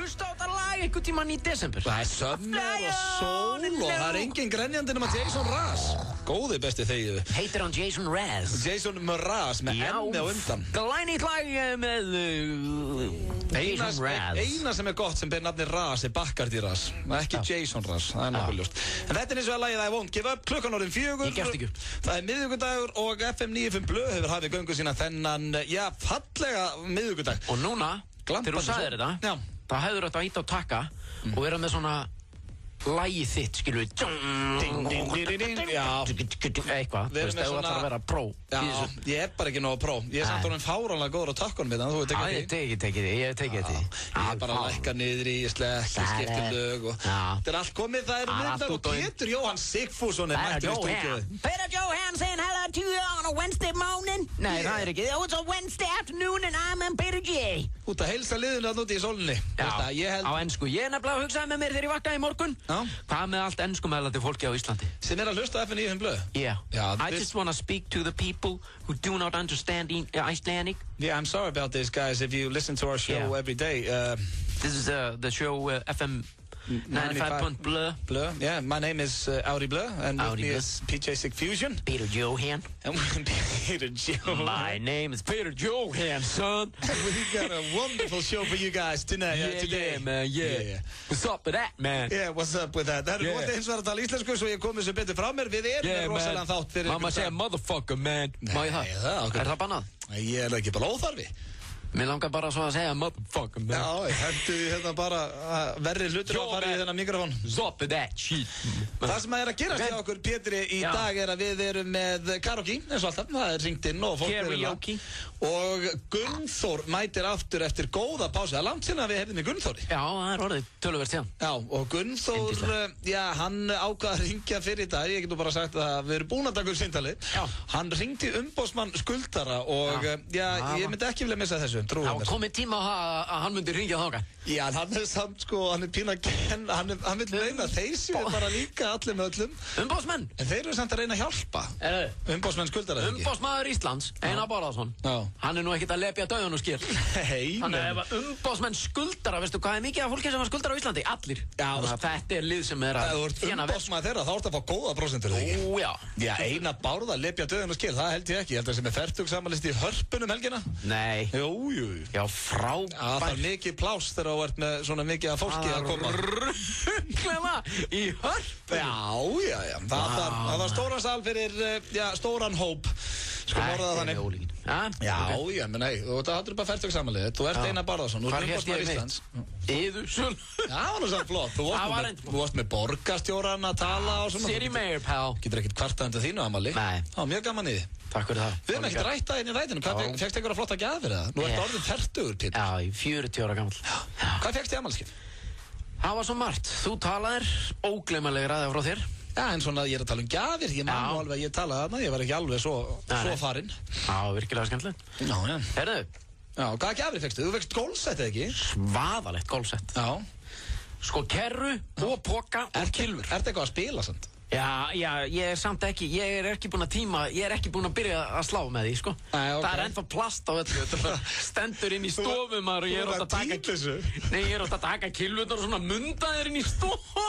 hlusta á þetta lag einhvern tímann í desember. Það er summer og sól og það er engin grenjandi nema Jason Mraz. Góði besti þegið. Heitir hann Jason Mraz? Jason Mraz með enni á undan. Glænýtt lag með Jason Mraz. Eina sem er gott sem ber nafni Raz er Bacardi Raz, ekki Jason Raz, það er nokkuð ljóst. En þetta er eins og að lagið I Won't Give Up, klukkan orðin 4. Ég gefst ekki upp. Það er miðvikudagur og FM 95 Blö hefur hafið göngu sína þennan, fallega miðvikudag. Og núna, þegar þú sagðir þetta, þá hefur þetta að íta á taka og vera með svona lagið þitt, skilur við. Eitthvað, þú veist, ef þú ætlar að vera pró. Já, ég er bara ekki nóg pró. Ég er samt orðinn fáránlega góður á takkunum við það, þú hefur tekið því. Ég hef tekið því. Ég er bara að lækka niður í slekki, skipti lög og þetta er allt komið, það eru miðvikudag og Pétur Jóhann Sigfússon er mættur í stúdíóið. Peter Johan saying hello to you on a Wednesday morning. Nei, það er ekki. It's a Wednesday afternoon and I'm Peter J. Út að heilsa liðinu að núti í sólunni. Já, á ensku. Ég nefnilega hugsaði með mér þegar ég vaknaði í morgun. Hvað með allt enskumælandi fólki á Íslandi? Sem er að hlusta á FM 95 Blö? Yeah. I just want to speak to the people who do not understand Icelandic. Yeah, I'm sorry about this, guys. If you listen to our show every day. This is the show FM 95 Blö. Blö, yeah. My name is Audi Blö, and with me is PJ Sig Fusion. Peter Johan. And Peter Johan. My name is Peter Johan, son. We got a wonderful show for you guys tonight. Today. Yeah, man, yeah. What's up with that, man? Yeah, what's up with that? Það er góð eins og að tala íslensku, svo ég komið svo betur frá mér. Við erum með rosalega þátt fyrir ykkur. Mamma segja motherfucker, man. Má ég það? Er það bannað? Ég er ekki bara óþarfi. Mér langar bara svo að segja motherfucker, man. Já, ég hendu hérna bara verri hlutur að fara í þennan mikrofón. Stop that shit. Það sem er að gerast hjá okkur, Pétri, í dag er að við erum með karaoke, eins og alltaf. Það er hringt inn og fólk karaoke. Og Gunnþór mætir aftur eftir góða pásu. Það er langt sinna að við hefðum í Gunnþóri. Já, það er orðið töluvert síðan. Já, og Gunnþór, hann ákvað að ringja fyrir í dag. Ég get nú bara sagt að við erum búin að taka upp símtali. Hann ringdi umboðsmann skuldara og ég myndi ekki vilja missa þessu. Það komið tíma að hann myndi ringja þáka. Já, hann er samt hann er pín að kenna, hann vil meina þeir séu bara líka allir með öllum. Umboðsmenn. En þeir eru samt að reyna að hjálpa. Umboðsmenn skuldara ekki. Umboðsmaður Íslands, Einar Bárðarson. Hann er nú ekkert að lepja dauðan og skil. Nei. Þannig að ef umboðsmenn skuldara, veistu hvað er mikið af fólki sem skuldara á Íslandi? Allir. Já. Þetta er lið sem er að þú ert umboðsmaður þeirra, þá ertu að fá góða prósentur, ekki? Ó, já. Já, Einar Bárðar lepja dauðan og skil, það held ég ekki. Ég held að sem er fertugsamalisti í Hörpunum helgina. Nei. Jú. Já, frábært. Það er mikið pláss þegar þú ert með svona mikið af fólki að koma. Rugglega í Hörpu. Já. Það var stóran sal fyrir, stóran hóp. Sko morðaða þannig. Já, menn nei, þú er bara fertugsammalið. Þú ert Einar Bárðarson, þú ert umboðsmaður Íslands. Iðursöl. Já, hann er samt flott. Þú varst með borgarstjóran að tala og svona. City Mayor, pal. Getur ekkert kvartað undir þínu ammali. Nei. Það var mjög gaman í því. Takk fyrir það. Við erum ekkert rætt að inn í rætinu. Hvað fékkst einhverja flotta gjafir fyrir það? Nú ertu orðin 40, Pétur. Já, í 40 ára gamall. Hvað fékkst í ammælskip? Það var svo margt. Þú talaðir ógleymanlega ræði frá þér. Já, en svona ég er að tala um gjafir. Ég man nú alveg að ég talaði þarna. Ég var ekki alveg svo farinn. Já, virkilega skemmtilegt. Já. Herðu. Já, hvaða gjafir fékkstu? Þú fékkst gólfsett, eða ekki? Svaðalegt gólfsett. Já. Sko kerru og poka og kilfur. Ertu eitthvað að spila samt? Já, ég er samt ekki, ég er ekki búinn að byrja að slá með því, sko. Það er ennþá plast á öllu, þetta stendur inn í stofum og ég er átt að taka kilvurnar og svona mundaðir inn í stofu.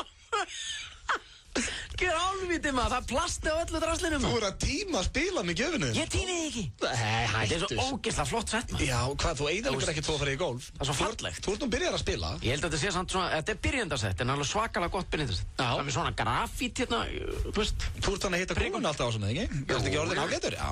Gjör álvítið maður, það er plasti á öllu draslinum. Þú er að tíma að spila með gjöfinu. Ég tímið ekki. Þetta er svo ógeðslega flott sett maður. Já, hvað, þú eyðilegur ekki tvo að fara í golf. Það er svo fallegt. Þú ert nú byrjar að spila. Ég held að þetta sé samt svona, þetta er byrjendarsett en alveg svakalega gott byrjendarsett. Það er með svona grafít hérna, þú veist. Þú ert þannig að hitta konun alltaf á svona, ekki? Þú ert ekki orðin ágætur? Já.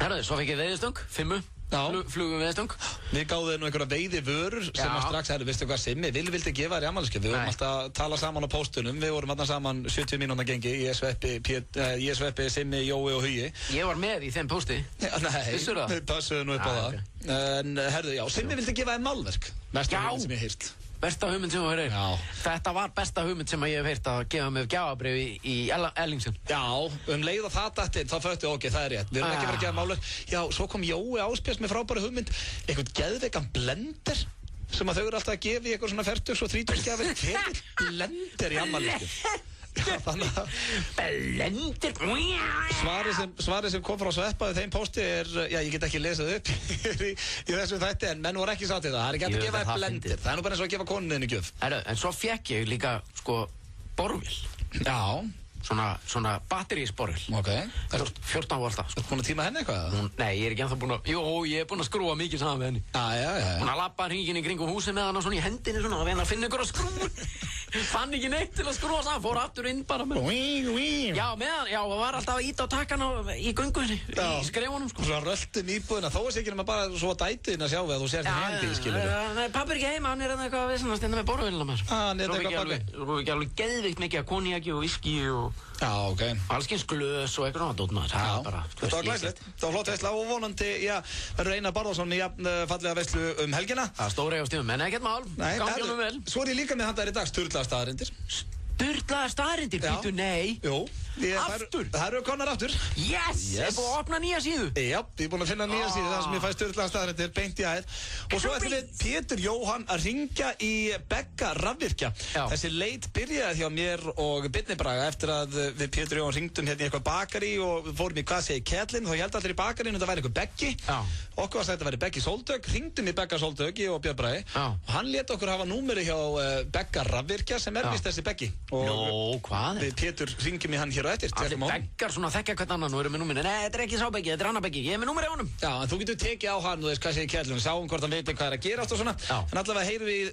Herðu, svo fikk ég veiðistöng, 5. Flugum veiðistöng. Við gáðum nú einhverja veiðivörur sem að strax veistu hvað Simmi vildi gefa þér í afmælisgjöf. Við vorum alltaf að tala saman á póstunum. Við vorum alltaf saman 70 mínúna gengi. Ég Sveppi, Simmi, Jói og Hugi. Ég var með í þeim pósti. Nei, við passuðum nú upp á það. En herðu, já, Simmi vildi gefa þér málverk. Besta hugmynd sem ég heyrt. Besta hugmynd sem ég hef heyrt. Þetta var besta hugmynd sem ég hef heyrt að gefa mig gjafabréf í Ellingsson. Já, leið og það dætti, þá föttu ok, það er rétt. Við erum ekki verið að gefa málverk. Já, svo kom Jói Áspjörs með frábæra hugmynd. Einhvern geðveikan blender sem að þau eru alltaf að gefa í eitthvað svona 40 og 30 gjafir. Hvað blender í afmælisgjöf? Blendir. Svarið sem kom frá Sveppa við þeim pósti ég get ekki lesað upp í þessum þætti, en menn voru ekki sátt í það. Það er ekki hægt að gefa upp blendir. Það er nú bara eins og að gefa konuninni gjöf. En svo fekk ég líka, borvél. Já. Svona batterísborvél. Ok. 14 volta. Ertu búin að tíma henni eitthvað? Nei, ég er ekki ennþá búin að... Jú, ég er búin að skrúa mikið saman með henni. Já. Hún að labba hringinn í kringum húsið með hana svona í hendinni svona að reyna að finna ykkur að skrúa. Fann ekki neitt til að skrúa saman, fór aftur inn bara með... Já, var alltaf að íta á takkan í göngunni, í skrefunum, sko. Svo röltum íbúðina, þó er sér bara svo dætið að sjá við að þú sér þér hendi, skilur. Nei, pappi er ekki heima, hann er eitthvað að vissan að stenda með borvélina maður. Hann er eitthvað pappi. Svo ekki alveg geðvikt mikið af koníaki og viski og... Já, ok. Allskins glös og eitthvað dót maður. Það var glæslegt. Það var flott veisla og vonandi, verður Einar Bárðarsson í fallega veislu helgina. Það stóri á stífum, en ekkert mál. Gangi honum vel. Svo er ég líka með handa þér í dag sturlaðar staðreyndir. Sturlaðar staðreyndir? Býtu, nei. Jú. Aftur? Það eru konar aftur. Yes! Ég er búin að opna nýja síðu. Já, ég er búin að finna nýja síðu þar sem ég fæ sturlaðar staðreyndir beint í æð. Og svo ætlum við Pétur Jóhann að ringja í Begga rafvirkja. Þessi leit byrjaði hjá mér og Birni Braga eftir að við Pétur Jóhann ringdum hérna í eitthvað bakari og fórum í hvað segir Kettlin. Þá held allir í bakarinu þetta væri eitthvað Beggi. Okkur var sagt að þetta væri Beggi Sóldögg. Ringdum í Begga Sóldögg, ég og Björn Bragi. Og hann lét okkur hafa númeri hjá Begga rafvirkja sem víst þessi Beggi. Nó, hvað? Við Pétur ringjum í hann hér á eftir. Allir Beggar svona þekkja hvern annan og eru með númeri. Nei, þetta er ekki sá Beggi, þetta er annar Beggi. Ég er með númeri á honum. Já, en þú getur tekið á hann og hvað segir Kettlin, sáum hvort hann veit hvað er að gerast og svona. En allavega heyrum við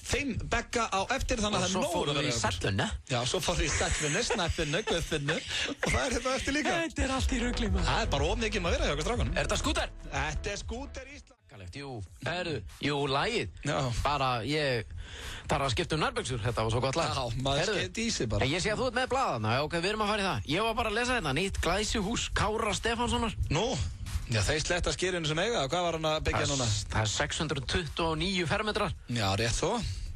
þeim Begga á eftir þannig að það er nóg að vera. Og svo fórum við í sellunni. Já, svo fórum við í sellunni, snappinu, guðfinnu og það er þetta eftir líka. Þetta er allt í rugli maður. Það er bara of mikið að vera hjá okkur strákunum. Er þetta skúter? Þetta er skúter Ísland. Jú, lagið. Bara ég þarf að skipta nærböksur, þetta var svo gott lag. Já, maður skeitt í sig bara. En ég sé að þú ert með blaðana, ok, við erum að fara í það. Ég var bara að lesa þetta, nýtt glæsihús Kára Stefánssonar. Nú, já þeir sletta skýrinu sem eiga, hvað var hann að byggja núna? Það er 629 fermetrar. Já, rétt þó.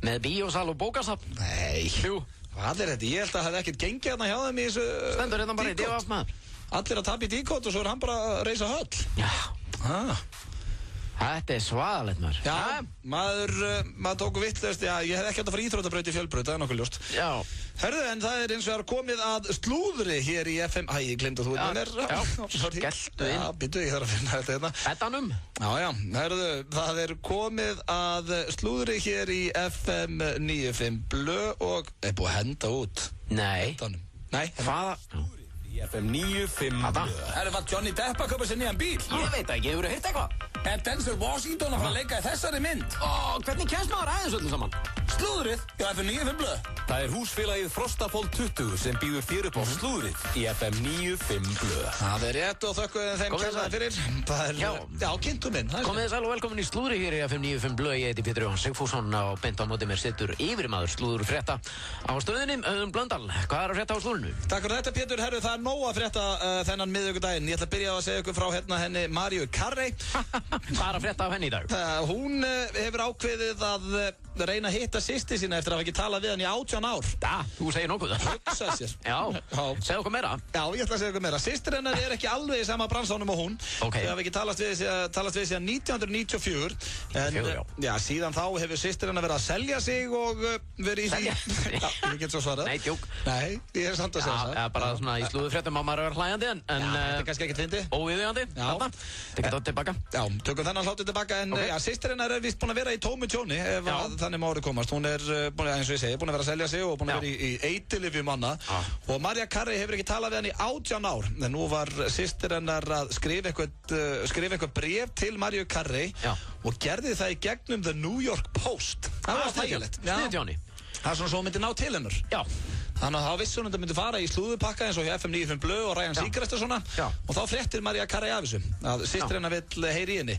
Með bíósal og bókasafn. Nei. Jú. Hvað er þetta? Ég held að það hefði ekkert gengið hérna hjá þeim í þessu... Stendur hérna bara í D.O.F. maður. Allir að tapa í díkót og svo er hann bara að reisa höll. Já. Þetta er svaðalegt maður. Já, maður tóku vitlaust, ég hef ekki átt að fara íþróttabraut í Fjölbraut, það er nokkuð ljóst. Já. Herðu, en það er eins og komið að slúðri hér í FM... Æ, ég glemdi að þú er með mér. Skelltu inn. Já, býtu, ég þarf að finna þetta hérna. Bettanum. Já, herðu, það er komið að slúðri hér í FM 95 Blö og... er búið að henda út. Nei. Bettanum. Nei. Hvaða? Í FM 95 Blö. Var Johnny Depp að köpa sér nýjan bíl? Ég veit ekki, hefur þú heyrt eitthvað? Er Denzel Washington að fara að leika í þessari mynd? Hvernig kemst maður aðeins öllu saman? Slúðrið? Já, FM 95 Blö. Það er húsfélagið Frostafold 20 sem býður þér upp á slúðrið í FM 95 Blö. Það er rétt og þökkuðum þeim kærlega fyrir. Það er, já, kynntu minn. Komið þið sæl og velkomin í slúðri hér í FM 95 Blö. Ég heiti Pétur Jóhann Sigfússon og beint á móti mér situr yfirmaður slúður frétta á stöðinni, Auðun Blöndal. Hvað er að frétta á slúðrinu? Takk fyrir þetta Pétur, herru, það er nóg að frétta þennan miðvikudaginn. Ég ætla að byrja að segja ykkur frá henni Mariu Carey. Hvað er að frétta af henni í dag? Hún hefur ákveðið að reyna að hitta systir sína eftir að hafa ekki talað við hann í 18 ár. Þú segir nokkuð. Hugsa sér. Já, segð okkur meira. Já, ég ætla að segja okkur meira. Systir hennar er ekki alveg í sama bransanum og hún. Okay. Þau hafa ekki talast við síðan 1994. En já, síðan þá hefur systir hennar verið að selja sig og verið í því. Já, ég get svo svarað. Nei, djók. Nei, ég er samt að segja það. Já, bara svona í slúðufréttum á maður að vera hlæjandi en þetta er kannski ekkert fyndið. Óviðeigandi. Já. Tekið það tilbaka. Já, tökum þennan hlátur tilbaka en já, systir hennar er vist búin að vera í tómu tjóni ef þannig má orðið komast. Hún er, eins og ég segi, búin að vera að selja sig og búin að vera í eitilifjum manna. Og Mariu Carey hefur ekki talað við hann í 18 ár. En nú var systir hennar að skrifa eitthvað bréf til Mariu Carey og gerði það í gegnum The New York Post. Það var þægilegt. Sniðtjóni. Það er svona svo myndi ná til hennar. Já. Þannig að þá vissi hún að það myndi fara í slúðupakka eins og hjá FM 95 Blö og Ryan Seacrest og svona. Og þá fréttir Mariu Carey af þessu að systir hennar vill heyri í henni.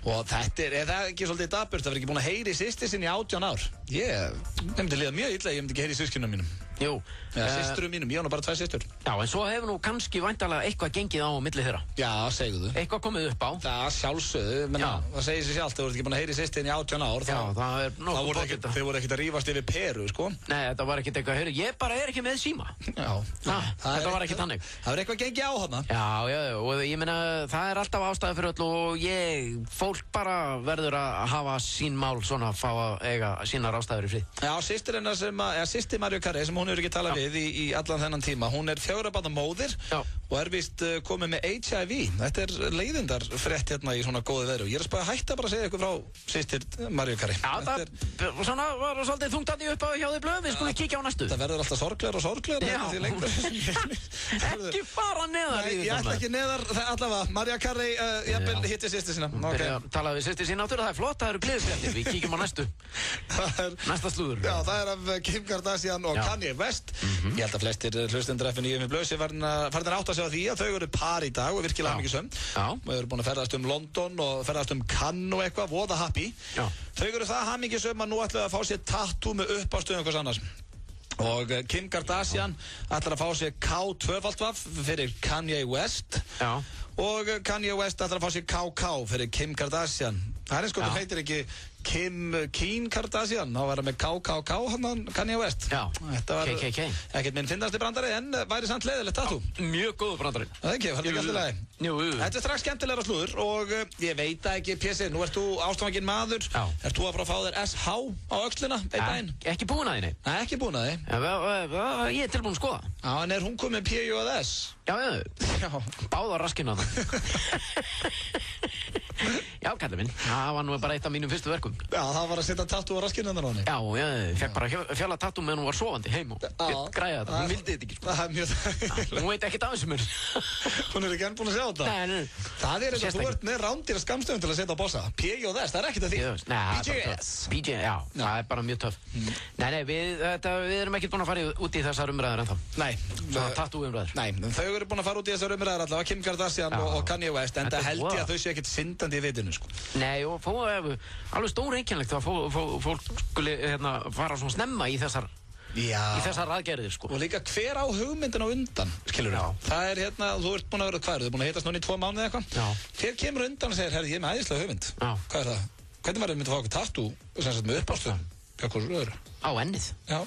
Og þetta er það ekki svolítið dapurt að vera ekki búin að heyri systir sinni í 18 ár. Ég myndi líða mjög illa, ég myndi ekki heyri í systkinum mínum. Jú. Systurum mínum, ég á nú bara 2 systur. Já, en svo hefur nú kannski væntanlega eitthvað gengið á milli þeirra. Já, segðu. Eitthvað komið upp á. Það sjálfsögðu, menn það segir sér sjálft, þú ert ekki búin að heyri systirinn í 18 ár. Já, það er nokkuð bókita. Þeir voru ekkert að rífast yfir peru, sko. Nei, þetta var ekkert eitthvað, ég bara er ekki með síma. Já. Þetta var ekki þannig. Það var eitthvað gengið á hana. Já, og ég meina, það er alltaf ástæði fyrir öll og fólk bara verður að hafa sín mál svona, fá að eiga sínar ástæður í frið. Já, systir hennar systir Mariu Carey sem hún hefur ekki talað við í allan þennan tíma. Hún 4 barna móðir og víst komið með HIV. Þetta leiðindar frétt hérna í svona góðu veðri. Ég spæði að hætta bara að segja ykkur frá systir Maríu Kari. Já, það svona var svolítið þungtandi upp á hjá þið blöð. Við skulum kíkja á næstu. Það verður alltaf sorglegar og sorglegar. Ekki fara neðar í þetta. Ég ætla ekki neðar, allavega. Maríu Kari hitti systir sína. Talaði við systir sína náttúrulega, það flott, það eru gleðisfréttir. Við kíkjum á næstu. Næsta slúður. Já, það af Kim Kardashian og Kanye West. Ég held að flestir hlustendur F9 blöð sé farin að átta sig á því að þau eru par í dag og virkilega hamingjusöm. Þau eru búin að ferðast London og ferðast Cannes og eitthvað, voða happy. Þau eru það hamingjusöm að nú ætla að fá sér tattoo með uppástöðum hvers annars. Og Kim Kardashian ætlar að fá sér K2-vaf fyrir Kanye West. Og Kanye West ætlar að fá sér KK fyrir Kim Kardashian. Það sko, þú heitir ekki Kim Kardashian, þá var það með KKK hann Kanye West. Þetta var ekkert minn fyndasti brandari en væri samt leiðilegt tattoo. Mjög góður brandari. Það ekki, var þetta ekki alltaf leið. Þetta strax skemmtilegra slúður og ég veit ekki, PC, nú ert þú ástfanginn maður. Ert þú að fara að fá þér SH á öxlina einn daginn? Ekki búin að þinni. Nei, ekki búin að þið. Ég tilbúin að skoða. Já, en hún komið með PUS? Já. Báða raskinn á það. Já, kallið minn. Það var nú bara eitt af mínum fyrstu verkum. Já, það var að setja tattoo á raskinn hennar á henni. Já, ég fekk bara fjalla tattoo meðan hún var sofandi heim og græði þetta. Hún vildi þetta ekki, sko. Það mjög þægilegt. Hún veit ekkert af þessu mér. Hún ekki enn búin að sjá þetta. Nei. Það þetta, þú ert með rándýra skammstöðum til að setja á bossa. PJS, það ekkert að því. PJS, já, það bara mjög töff. Nei, við erum ekkert búin að fara út í þessar umræður ennþá. Nei. Tattoo-umræður. Nei, þau eru búin að fara út í þessar umræður allavega, Kim Kardashian og Kanye West, en það held ég að þau séu ekkert syndandi í vitinu, sko. Nei, og alveg stór einkennlegt að fólk skuli fara svona snemma í þessar aðgerðir, sko. Og líka hver á hugmyndin á undan, skilur þú? Það þú ert búin að vera hvað, þú ert búin að hittast núna í 2 mánuði eitthvað. Hver kemur undan og segir, herri, ég er með æðislega hugmynd. Hvað það? Hvernig var það myndið að fá okkur tattoo með uppástöðum? Á ennið? Já.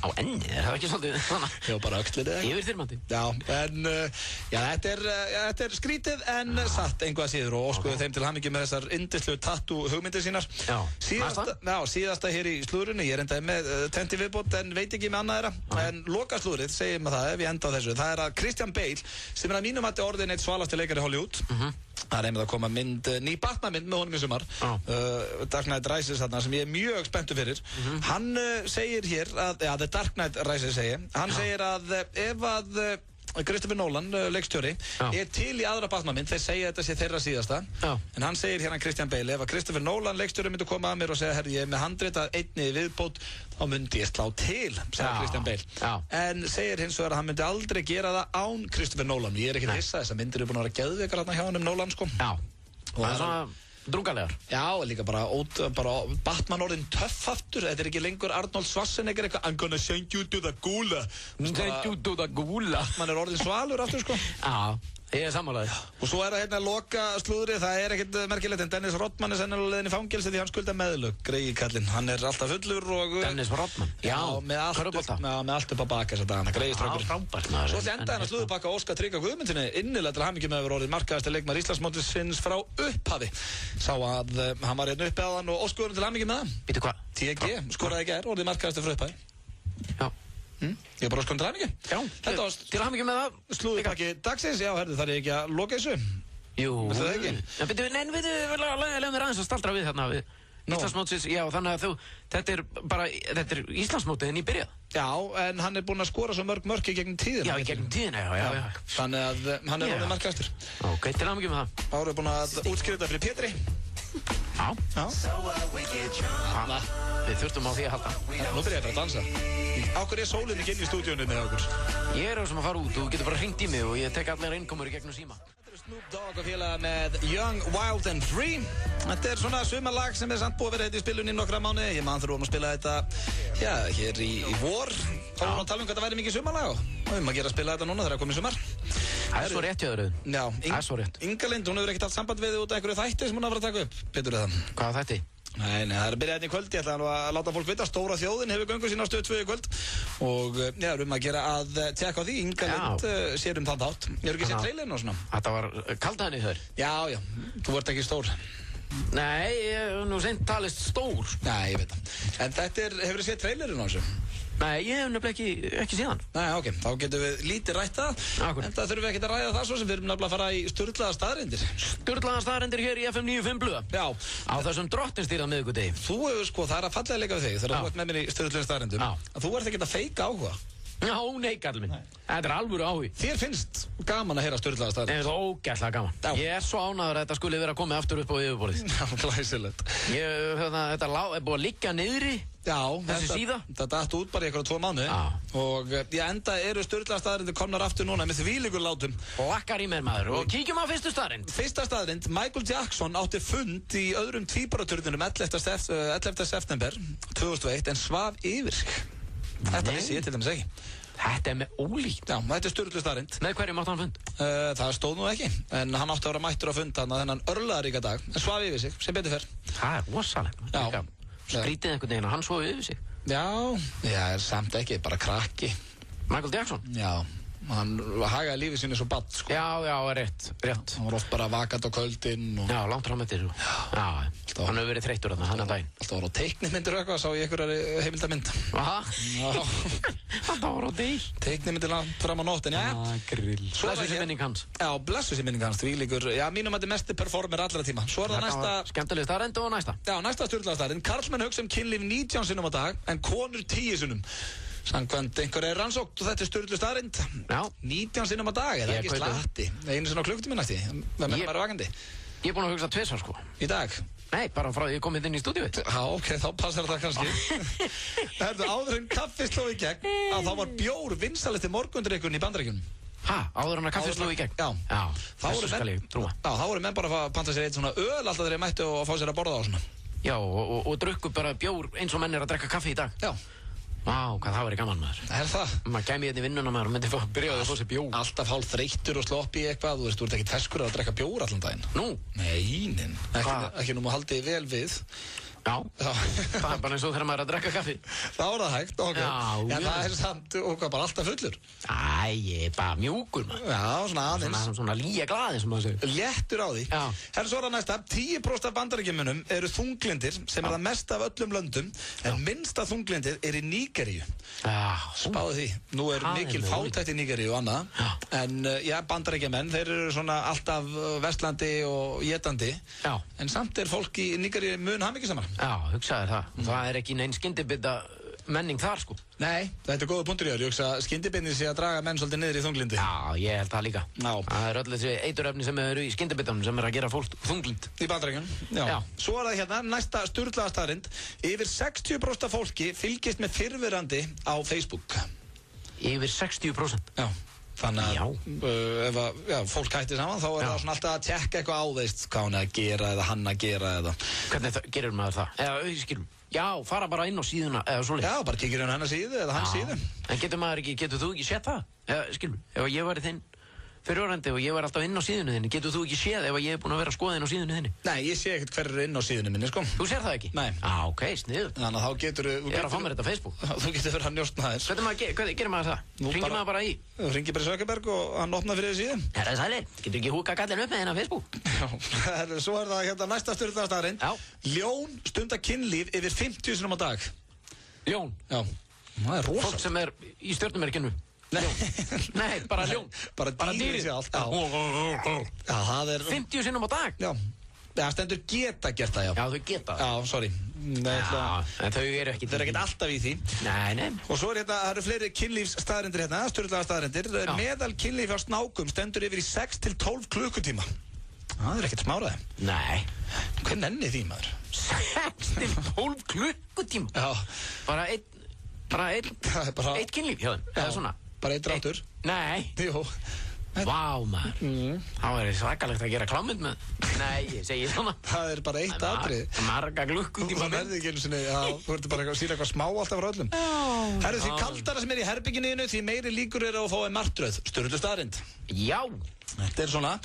Á ennið? Er það ekki svolítið þannig? Já, bara öxlið eða? Yfirþyrmandi. Já, en þetta skrítið en satt einhvað síður og óskuðu þeim til hamingju með þessar yndislegu tattoo hugmyndir sínar. Já. Síðasta hér í slúðrunni, ég endaði með 20 viðbót en veit ekki með annað þeirra. En loka slúðrið, segjum að það ef ég enda á þessu, það að Christian Bale, sem að mínum mati orðin eitt svalasti leikari Hollywood, það einmitt að koma ný Batman-mynd með honum í sumar, Dark Knight Rises þarna, sem ég mjög spenntur fyrir. Hann segir hér að, The Dark Knight Rises hann segir að ef að Christopher Nolan, leikstjóri, til í aðra Batman-mynd, þeir segja þetta sé þeirra síðasta, en hann segir hérna Christian Bale, ef að Christopher Nolan, leikstjóri, myndi koma að mér og segja, herri, ég með handrit að einni viðbót, þá myndi ég slá til, segir Christian Bale. En segir hins vegar að hann myndi aldrei gera það án Christopher Nolan. Ég er ekkert hissa, þessar myndir eru búin að vera geðveikar hérna hjá hann Nolan, sko. Já, það svona drungalegar. Já, líka bara Batman orðin töff aftur. Þetta er ekki lengur Arnold Schwarzenegger eitthvað I'm gonna send you to the Gula. Send you to the Gula. Batman orðin svalur aftur, sko. Já, ég sammálaði. Og svo það hérna loka slúðrið, það ekkert merkilegt, en Dennis Rodman sennilega leiðin í fangelsi því hann skulda meðlög, greiði kallinn. Hann alltaf fullur og Dennis Rodman? Já, með allt upp á baka þess að dagana, greiði strákurinn. Svo enda hennar slúðupakka Óskar Tryggva Guðmundinni innilega til hamingju með að vera orðin markaðasti leikmaður Íslandsmótsins frá upphafi. Sá að hann var hérna uppi á hann og óskuðurinn til hamingju með það. Býtu hvað? TG, skoraði í gær, orðin markaðasti frá upphafi. Já. Ég bara óskuðum til hamingju. Já, þetta var til hamingju með það. Slúðupakki dagsins, já, herðu, þarf ég ekki að loka þessu? Jú. Veistu það ekki? Já, við leiðum þér aðeins að staldra við þarna við Íslandsmótsins, já, þannig að þetta er Íslandsmótið en ég byrjað. Já, en hann búinn að skora svo mörg í gegnum tíðina. Já, í gegnum tíðina, já. Þannig að hann orðið markastur. Ok, til hamingju með það. Ára búinn að útskrifa þetta fyrir Pétri. Já. Við þurftum á því að halda. Nú byrja ég bara að dansa. Ákveð sólinn ekki inn í stúdíunni með okkur? Ég sem að fara út og þú getur bara hringt í mig og ég tek allir innkomur í gegnum síma. Snoop Dogg og félaga með Young, Wild and Free. Þetta svona sumarlag sem samt búið að vera í spilun í nokkra mánuði. Ég man þurfum að spila þetta, já, hér í vor. Þá vorum við að tala hvað það væri mikið sumarlag og að gera að spila þetta núna þegar það komið sumar. Það svo rétt hjá þér. Já, Inga Lind, hún hefur ekkert allt samband við út af einhverju þætti sem hún að fara að taka upp. Betur það? Hvað þætti? Nei, það að byrja hérna í kvöld. Ég ætla að láta fólk vita, Stóra þjóðin hefur göngu sína á Stöð 2 í kvöld og já, að gera að tjekka á því. Inga Lind sér þann þátt. Ég ekki séð trailerinn og svona. Þetta var kaldaðan í þau? Já, þú ert ekki stór. Nei, nú seint talist stór. Nei, ég veit það. En þetta hefur þið séð trailerinn á þessu? Nei, ég hef nefnilega ekki síðan. Nei, ok, þá getum við lítið rætt það. En það þurfum við ekki að ræða það svo sem við erum nefnilega að fara í sturlaða staðreyndir. Sturlaða staðreyndir hér í FM 95 Blöða. Já. Á þessum drottinstýrða miðvikudegi. Þú hefur sko, það er að fallega leika við þig þegar þú ert með mér í sturlaða staðreyndum. Þú ert ekki að feika áhuga. Já, nei, kallinn minn. Þetta alvöru áhugi. Þér finnst gaman að heyra sturlaða staðreyndir? Það er ógeðslega gaman. Ég er svo ánægður að þetta skuli vera komið aftur upp á yfirborðið. Já, glæsilegt. Þetta er búið að liggja niðri. Já, þessi síða. Þetta datt út bara í einhverja 2 mánuði. Og enda eru sturlaða staðreyndir komnar aftur núna með þvílíkur látum. Lakkar í mér maður. Og kíkjum á fyrstu staðreynd. Fyrsta staðreynd, Michael Jackson átti fund í öðrum tvíburaturninum 11. september 2001 en svaf yfir sig. Þetta vissi ég til dæmis ekki. Þetta er með ólíkt. Já, þetta er sturluð staðreynd. Með hverju mátti hann fund? Það stóð nú ekki, en hann átti að vera mættur á fund þennan örlaðaríka dag, en svaf yfir sig, sem betur fer. Það er rosalega. Skrítið einhvern veginn að hann svaf yfir sig. Já, samt ekki, bara krakki. Michael Jackson? Já, hann hagaði lífið sinni svo badd, sko. Já, rétt. Hann var oft bara vakant á kvöldin og... Já, langt fram eftir. Já, hann hefur verið þreyttur þarna, hann að daginn. Alltaf var á teiknimyndir og eitthvað, sá ég einhverjar heimildamynd. Aha. Alltaf var á deg. Teiknimyndir fram á nótt, en já. Grill. Blessu sér minning hans. Já, blessu sér minning hans, því líkur, já, mínum að þetta er mesti performer allra tíma. Svo er það næsta... Skemmtileg staðreynd og næsta. Já, næsta sturlaða staðreynd. Karlmenn hugsa kynlíf 19 sinnum á dag, en konur 10 sinnum. Samkvæmt einhverju rannsókn og þetta er sturluð staðreynd. Já. 19 sinnum á dag, er það ekki slatti? Einu sinni á klukktíma næsti, það með maður vakandi. Ég er búinn að hugsa 2 svar, sko. Í dag? Nei, bara frá því ég komið inn í stúdíu. Já, ok, þá passar það kannski. Áður en kaffi sló í gegn, að þá var bjór vinsælesti morgundrykkurinn í Bandaríkjunum. Áður en að kaffi sló í gegn? Já. Þessu skal ég trúa. Já, þá voru menn bara að panta sér eitt svona öl alltaf þegar þeir mættu og fá sér að borða á svona. Já, og drukku bara bjór eins og menn að drekka kaffi í dag. Já. Hvað það verið gaman maður. Er það? Maður kæmi hérna í vinnuna maður og myndi byrjaði að fá sér bjór. Alltaf hálf þreyttur og slopp í eitthvað, þú ert ekki ferskur að drekka bjór allan daginn. Nú? Nei, ekki nú maður haldið vel við. Já, það er bara eins og þegar maður er að drekka kaffi. Þá er það hægt, ok. Já, það er samt, og hvað, bara alltaf fullur? Ég er bara mjúkur maður. Já, svona aðeins. Svona lýja glaði sem maður segir. Léttur á því. Já. Herra, svo er það næsta, 10% af Bandaríkjamönnum eru þunglindir sem er það mest af öllum löndum, en minnsta þunglindið er í Nígeríu. Spáðu því. Nú er mikil fátækt í Nígeríu og annað, en Bandaríkjamenn, þeir eru svona alltaf vestlandi og étandi, en samt er fólk í Nígeríu mun hamingjusamara. Já, hugsaði það. Það er ekki neinn skyndibita menning þar, sko. Nei, þetta er góða punktur í þér. Ég hugsa að skyndibitnið sé að draga menn svolítið niður í þunglindi. Já, ég held það líka. Já. Það er öll þessi eiturefni sem eru í skyndibitanum sem er að gera fólk þunglind. Í Bandaríkjunum, já. Svo er það hérna, næsta sturlaða staðreynd. Yfir 60% af fólki fylgist með fyrrverandi á Facebook. Yfir 60%? Já. Þannig að ef fólk hættir saman þá er það svona alltaf að tjekka eitthvað á veist hvað hún er að gera eða hann að gera eða... Hvernig gerir maður það? Eða, skilum, já, fara bara inn á síðuna eða svoleiðis. Já, bara kikir inn á hennar síðu eða hans síðu. En getur þú ekki séð það? Eða, skilum, ef ég væri þinn fyrirorandi og ég var alltaf inn á síðunni þinni, getur þú ekki séð ef ég er búinn að vera að skoða inn á síðunni þinni? Nei, ég sé ekkert hver er inn á síðunni minni, sko. Þú sér það ekki? Nei. Ok, sniðugt. Þannig að þá getur þú... Ég er að fá mér þetta á Facebook. Þú getur verið að njóstna þér. Hvernig gerir maður það? Hringir maður bara í? Þú hringir bara í Sökkerberg og hann opnar fyrir þér síðan. Herra sælir, getur ekki húka kallin upp með henn á Facebook? Já, svo er það hérna næsta sturlaða staðreynd. Ljón stunda kynlíf yfir 50 sinnum á dag. Ljón? Já. Það er rosalegt. Fólk sem er í stjörnumerkinu. Nei, bara ljón. Bara dýrið sér allt. Já, það er... 50 sinnum á dag? Já. Það stendur geta gert það, já. Já, þau geta það. Já, sorry. En þau eru ekki... Þau eru ekkert alltaf í því. Nei. Og svo er hérna, það eru fleiri kynlífsstaðarindir hérna, sturlaða staðarindir. Meðal kynlíf á snákum stendur yfir í 6 til 12 klukkutíma. Það er ekkert smáraði. Nei. Hver nenni því, maður? 6 til 12 klukkutíma? Já. Bara eitt kynlíf hjá þeim, eða svona? Bara eitt ráttur? Nei. Jú. Vá, maður. Þá er það svakalegt að gera klámynd með. Nei, ég segi svona. Það er bara eitt atrið. Marga klukkutíma. Þú verður ekki einu sinni, þú verður bara að sína eitthvað smá alltaf frá öllum. Herru, því kaldara sem er í herbygginu, því meiri líkur eru að fá martröð. Sturluð staðreynd. Já. Þetta er svona,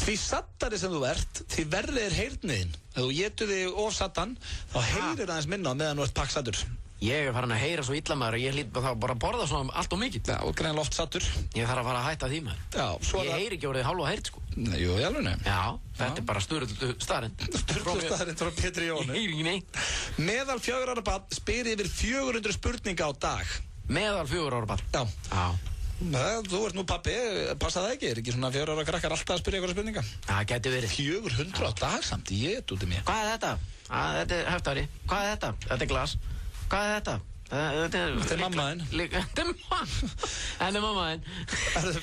því sattari sem þú ert, því verri er heyrniðin. Ef þú étur þig of sattan, þá heyrir aðeins minna meðan þú ert pakksattur. Ég er farin að heyra svo illa maður og ég hlýt þá bara að borða svona allt og mikið. Já, og greinlega oft sattur. Ég þarf að fara að hætta því maður. Já, svo ég heyri ekki orðið hálfa heyrt, sko. Nei, jú, ég alveg nefn. Já, þetta er bara sturluð staðreynd. Sturluð staðreynd frá Pétri Jóni. Ég heyri ekki neitt. Meðal 4 ára barn spyr yfir 400 spurninga á dag. Meðal 4 ára barn? Já. Þú ert nú pappi, passa það ekki? Ekki svona 4 ára krakkar alltaf að spyrja ykkur spurninga? Það geti verið. 400 á dag samt, ég út í mér. Hvað þetta? Þetta heftari. Hvað þetta? Þetta glas. Hvað þetta? Þetta mammaðinn. Þetta mammaðinn.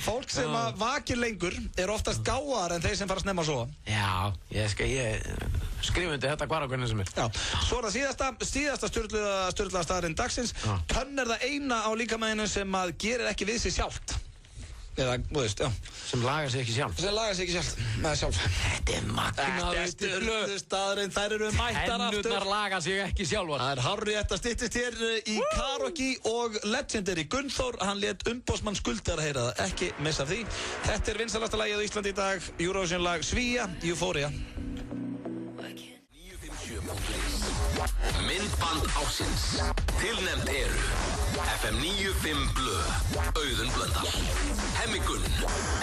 Fólk sem vakir lengur oftast gáðar en þeir sem fara snemma að sofa. Já, ég skrifundi þetta hvar á hvernig sem Já, svo það síðasta sturlaða staðurinn dagsins. Tönn það eina á líkamæðinu sem að gerir ekki við sig sjálft. Eða, þú veist, sem lagar sig ekki sjálf. Þetta magnaður sturlaður staðurinn, þær eru mættar aftur. Tennurnar laga sig ekki sjálfar. Það hárrétt að styttist hér í karaoke og legendary Gunnþór, hann lét umboðsmann Skuldar heyra það, ekki missa því. Þetta vinsælasta lagið á Íslandi í dag, Eurovision lag Svía, Euphoria. Myndband ársins. Tilnefnd eru FM 95 Blö, Auðun Blöndal, Hemmi Gunn,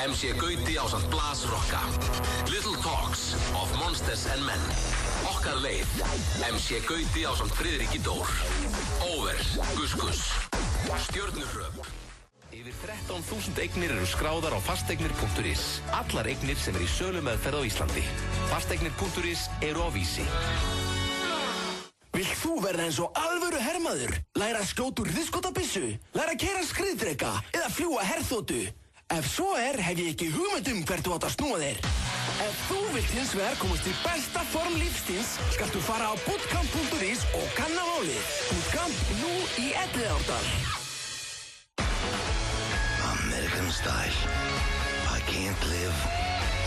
MC Gauti ásamt Blas Rokka, Little Talks of Monsters and Men, Okkar leið, MC Gauti ásamt Friðriki Dór, Over, Gus, Stjörnufröp. Yfir 13.000 eignir eru skráðar á fasteignir.is. Allar eignir sem í sölumeðferð á Íslandi. Fasteignir.is eru á Vísi. Vilt þú verða eins og alvöru hermaður? Læra að skjóta úr hríðskotabyssu? Læra að keyra skriðdreka? Eða fljúga herþotu? Ef svo hef ég ekki hugmynd hvert þú átt að snúa þér. Ef þú vilt hins vegar komast í besta form lífstíns, skaltu fara á bootcamp.is og kanna málið. Bootcamp nú í Elliðaárdal. American style. I can't live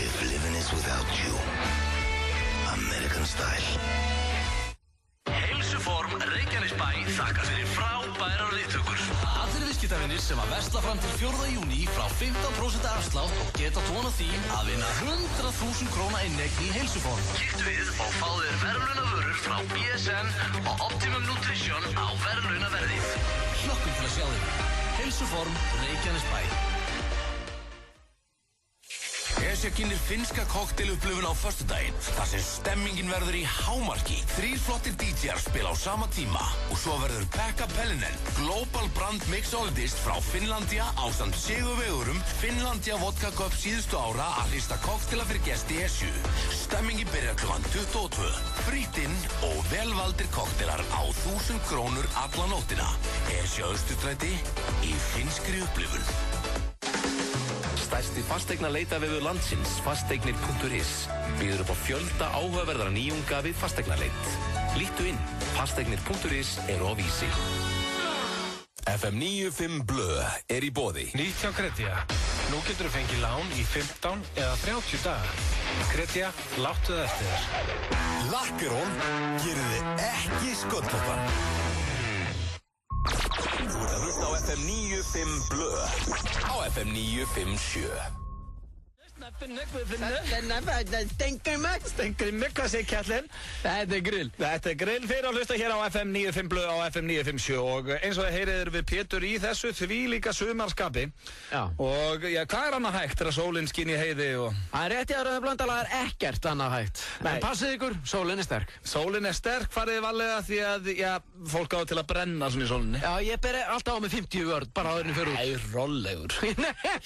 if living is without you. American style. Heilsuform Reykjanesbæ þakka fyrir frábærar viðtökur. Allir viðskiptavinir sem að versla fram til 4. júní frá 15% afslátt og geta tóna því að vinna 100.000 króna inneign í Heilsuform. Kíktu við og fá þér verðlaunavörur frá BSN og Optimum Nutrition á verðlaunaverðið. Hlökkum til að sjá þig. Heilsuform Reykjanesbæ. Esja kynir finnska kokteilupplöfun á föstudaginn, þar sem stemmingin verður í hámarki. 3 flottir DJs spila á sama tíma og svo verður Pekka Pellinen, Global Brand Mix Oldist frá Finnlandia ásamt sigurvegurum Finnlandia Vodka Cup síðustu ára að hrista kokteila fyrir gesti Esju. Stemmingin byrjar klukkan 22. Frýtt inn og velvaldir kokteilar á 1000 krónur alla nóttina. Esja Austurstræti í finnskri upplifun. Stærsti fasteigna leitavefur landsins, fasteignir.is, býður upp á fjölda áhugaverðra nýjunga við fasteignaleit. Líttu inn, fasteignir.is eru á Vísi. FM 95 Blö í boði. Nýtt hjá Kredja. Nú getur þú fengið lán í 15 eða 30 daga. Kredja, láttu það eftir þér. Lakkerón gerir þið ekki sköllóttan. Þú ert að hlusta á FM 95 Blö á FM 957. Steingrimur, hvað segir kjallinn? Þetta grill. Þetta grill fyrir að hlusta hér á FM 95 Blö á FM 957 og eins og það heyriður við Pétur í þessu þvílíka sumarskapi. Já. Og hvað annað hægt þegar sólinn skín í heiði og... Það rétt í að Rauða Blöndal, það ekkert annað hægt. Nei. En passið ykkur, sólinn sterk. Sólinn sterk, fariði varlega því að, fólk á til að brenna svona í sólinni. Já, ég beri alltaf á með 50 vörð, bara áðurinn fyrir út. Æ, rollegur.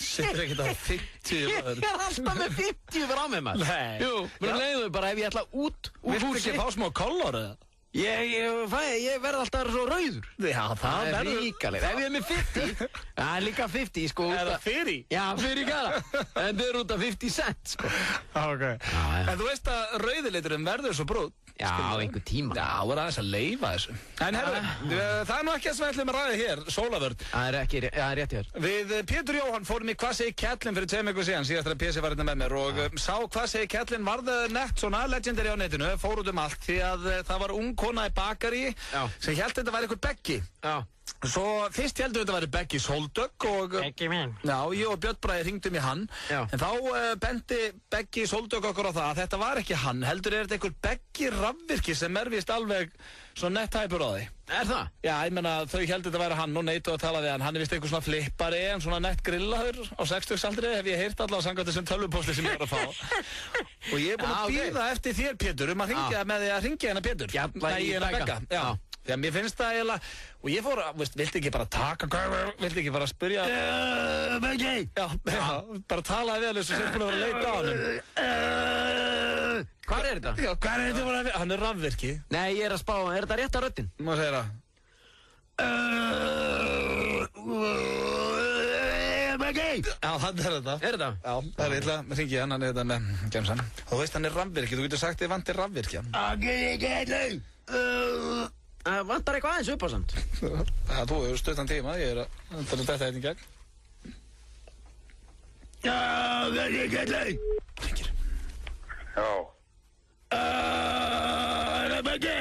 Sittur ekkert á 50 vörð. Ég alltaf með 50 vörð á með maður. Nei. Jú, mér leiður bara ef ég ætla út úr Viltu húsi. ekki fá smá kollor eða? Ég verð alltaf svo rauður. Já, það verður ríkalegt. Ef ég er með 50, það er líka 50, sko. Er það fyrir? Já, fyrir gara. En þau eru út af 50 cent, sko. Ok. En þú veist að rauðiliturinn verður svo brúnn. Já, einhver tíma. Já, það er aðeins að leyfa þessu. En herru, það er nú ekki að svætla með ræði hér, sólavörn. Það er rétt hér. Við Pétur Jóhann fórum í Hvað segir kjallinn fyrir 2 vikur síðan, síðast að PC var hérna með mér og sá Hvað segir kjallinn varð nett svona legendary á netinu, fór út allt því að það var ung kona í bakari sem hélt þetta væri einhver Beggi. Já. Svo fyrst heldur þetta væri Beggi Sóldögg og... Beggi minn. Já, ég og Björn Bragi hringdum í hann. Já. En þá benti Beggi Sóldögg okkur á það að þetta var ekki hann. Heldur þetta einhver Beggi rafvirki sem vist alveg svona nett hæpur á því. Er það? Já, ég menna þau heldur þetta væri hann og neituðu að tala við hann. Hann vist einhver svona flippari en svona nett grillaður á 60-aldri hef ég heyrt allavega samkvæmt þessum tölvupósti sem ég var að fá. Og ég búinn að bíða eftir þér Pétur að hringja með því að hringja hérna Pétur. Nei, í Begga. Já. Þegar mér finnst það eiginlega, og ég fór, viltu ekki bara taka, viltu ekki bara spyrja? Beggi! Já, bara talaði við alveg sem búin að vera að leita á hann. Hvar er þetta? Já, hvar er þetta? Hann er rafvirki. Nei, ég er að spá, er þetta rétt á röddin? Má segja það. Beggi! Já, hann er þetta. Er þetta? Já, það er illa, hringi hann er þetta með gemsan. Þú veist, hann er rafvirki, þú getur sagt þið vantir rafvirkja. Vantar eitthvað aðeins upp á samt? Já, þú hefur stuttan tíma, ég er að þetta hérna í gegn. Já, Beggi! Hringir. Já. Beggi!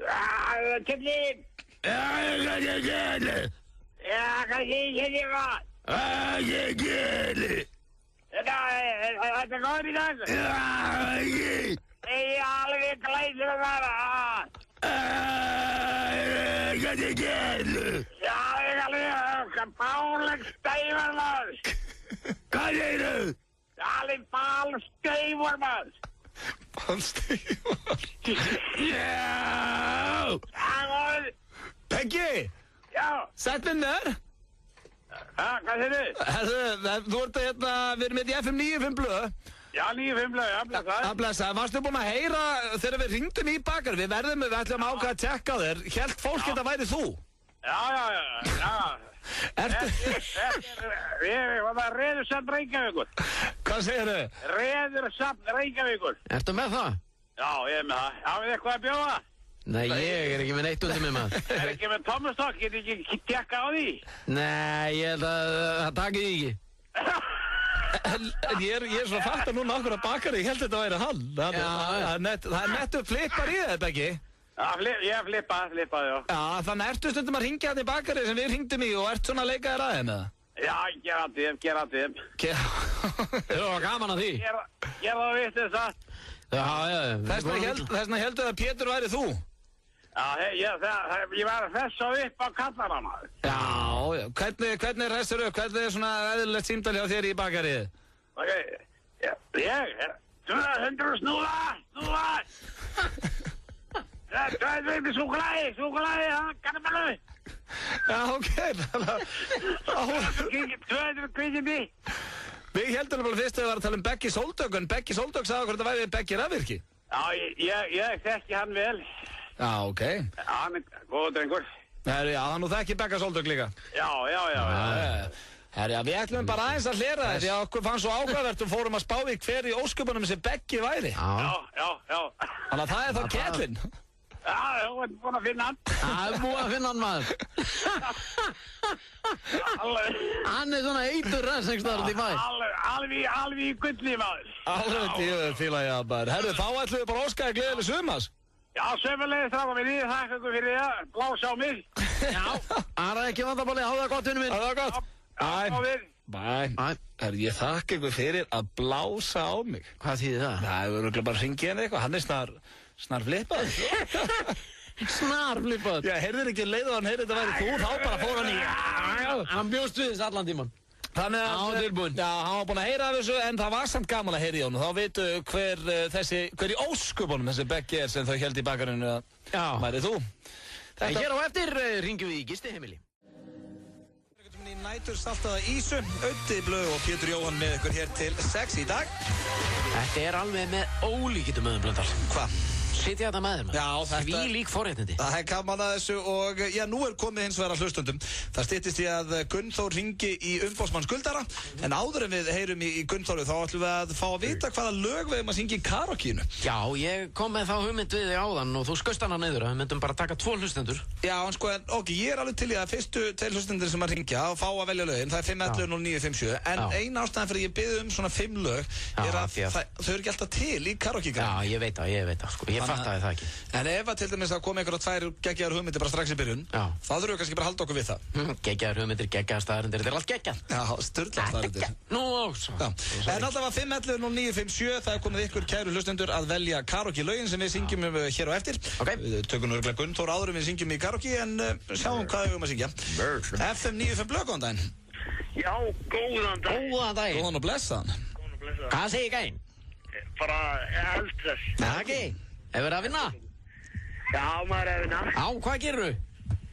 Já, Kjellin! Já, Kjellin! Já, Kjellin! Þetta er góður í dag? Já, Beggi! Ég er alveg glæsir að vera. Kjellin! Já, ég er alveg báleg steifar maður. Hvað segir þú? Alveg bálsteifur maður. Bálsteifur? Já! Góður! Beggi! Já! Sætt vinnar! Hvað segir þú? Herðu, þú ert hérna, við erum í FM 95 blöð. Já, 95 blöð, já, blessaður. Já, blessaður. Varstu búinn að heyra þegar við hringdum í bakar? Við ætlum ákvað að tjekka á þér. Hélt fólk þetta væri þú? Já. Ertu? Ég var Reðursafn Reykjavíkur. Hvað segir þau? Reðursafn Reykjavíkur. Ertu með það? Já, ég er með það. Hafið þið eitthvað að bjóða? Nei, ég er ekki með neitt undir mig maður. Er ekki með tommustokk, get ekki tjekka á því? Nei, ég held að það takir því ekki. En ég er svo fatt að núna okkur að bakari, ég held að þetta væri hann. Það er nettu flippar í þetta, Beggi. Já, ég flippað, já. Já, þannig ertu stundum að ringja þetta í bakari sem við ringdum í og ert svona að leika þér aðeins með það? Já, gera þeim. Það var gaman að því. Gera það vitt þess að. Já. Þessna heldur að Pétur væri þú? Já, ég var að fessa upp á kallarna maður. Já. Hvernig ræstur upp? Hvernig er svona eðlilegt símtal hjá þér í bakarið? Ok, ég er 200 snúða. 200 súkkulaði, karnabalu. Já, ok. 200 kvíkindi. Við heldum alveg fyrst að við varum að tala um Beggi Sóldök, en Beggi Sóldök sagði okkur að það væri Beggi Rafvirki. Já, ég þekki hann vel. Já, ok. Hann er góð drengur. Já, nú þekki Begga Sóldök líka. Já. Herja, við ætlum bara aðeins að hlera þetta, því að okkur fannst svo áhugavert og fórum að spá í hver í ósköpunum sem Beggi væri. Já. Þannig að það er þá Kjellin. Já, þú ert búinn að finna hann. Það er búinn að finna hann maður. Hann er svona eitur ræðsengstæður í bæ. Alveg í gulli maður. Alveg fíla ég að maður. Herru, þá ætlum við bara að óska þér gleðileg sumars. Já, sömulegis stráka minni, þakka ykkur fyrir það, blása á mig. Já, það er ekki vandabáli, hafa það gott, vinnu minn. Hafa það gott. Bæ. Herru, ég þakka ykkur fyrir að blása á mig. Hvað þýðir það? Það er örugglega bara að hringja henni eitthvað, hann er snar flippað. Snar flippað? Já, heyrðir ekki leið og hann heyrði þetta væri þú, þá bara fór hann í. Hann bjóst við þess allan tíman. Þannig að hann var tilbúinn. Já, hann var búinn að heyra af þessu, en það var samt gaman að heyra í honum. Þá veitu hver í ósköpunum þessi Beggi er sem þau held í bakarinu að væri þú. En hér á eftir ringjum við í gistiheimili. Í nætur saltaða Ísu, Öddi Blöð og Pétur Jóhann með ykkur hér til 6 í dag. Þetta er alveg með ólíkindum með Blöndal. Hvað? Sitja þetta með þér maður. Já, þetta... Því lík forréttindi. Það er gaman að þessu og já, nú er komið hins vegar að hlustundum. Það styttist í að Gunnþór ringi í umboðsmann skuldara, en áður en við heyrum í Gunnþóru þá ætlum við að fá að vita hvaða lög við erum að syngja í karaokeinu. Já, ég kom með þá hugmynd við þig áðan og þú skaust hana niður að við myndum bara taka 2 hlustendur. Já, en sko, ok, ég er alveg til í að fyrstu 2 hlustendur sem að ringja og fá að velja lögin, það er 511-0957, en ein ástæðan fyrir ég bið um svona 5 lög er að þau eru ekki alltaf til í karaoke-greinu. Já, ég veit það, sko, ég fattaði það ekki. En ef að til dæmis að koma einhverja 2 geggjaðar hugmyndir bara strax í byrjun, þá þurfum við kannski bara að halda okkur við það. Geggjaðar hugmyndir, geggjaðar staðarindir, þetta er allt geggjað. Já, sturlað staðarindir. Nú, svo. En allavega 511-0957, það er komið ykkur kæru hlustendur að velja karaoke-lögin sem við syngjum hér á eftir. Við tökum nörgulega Gunnþór áður en við syngjum í karaoke, en sjáum hvað við höfum að syngja. FM 95 blöð, góðan daginn. Já, góðan daginn. Góðan daginn. Góðan og blessaðan. Hvað segir gæinn? Bara eldress. Takk. Hefur verið að vinna? Já, maður er vinna. Já, hvað gerðu?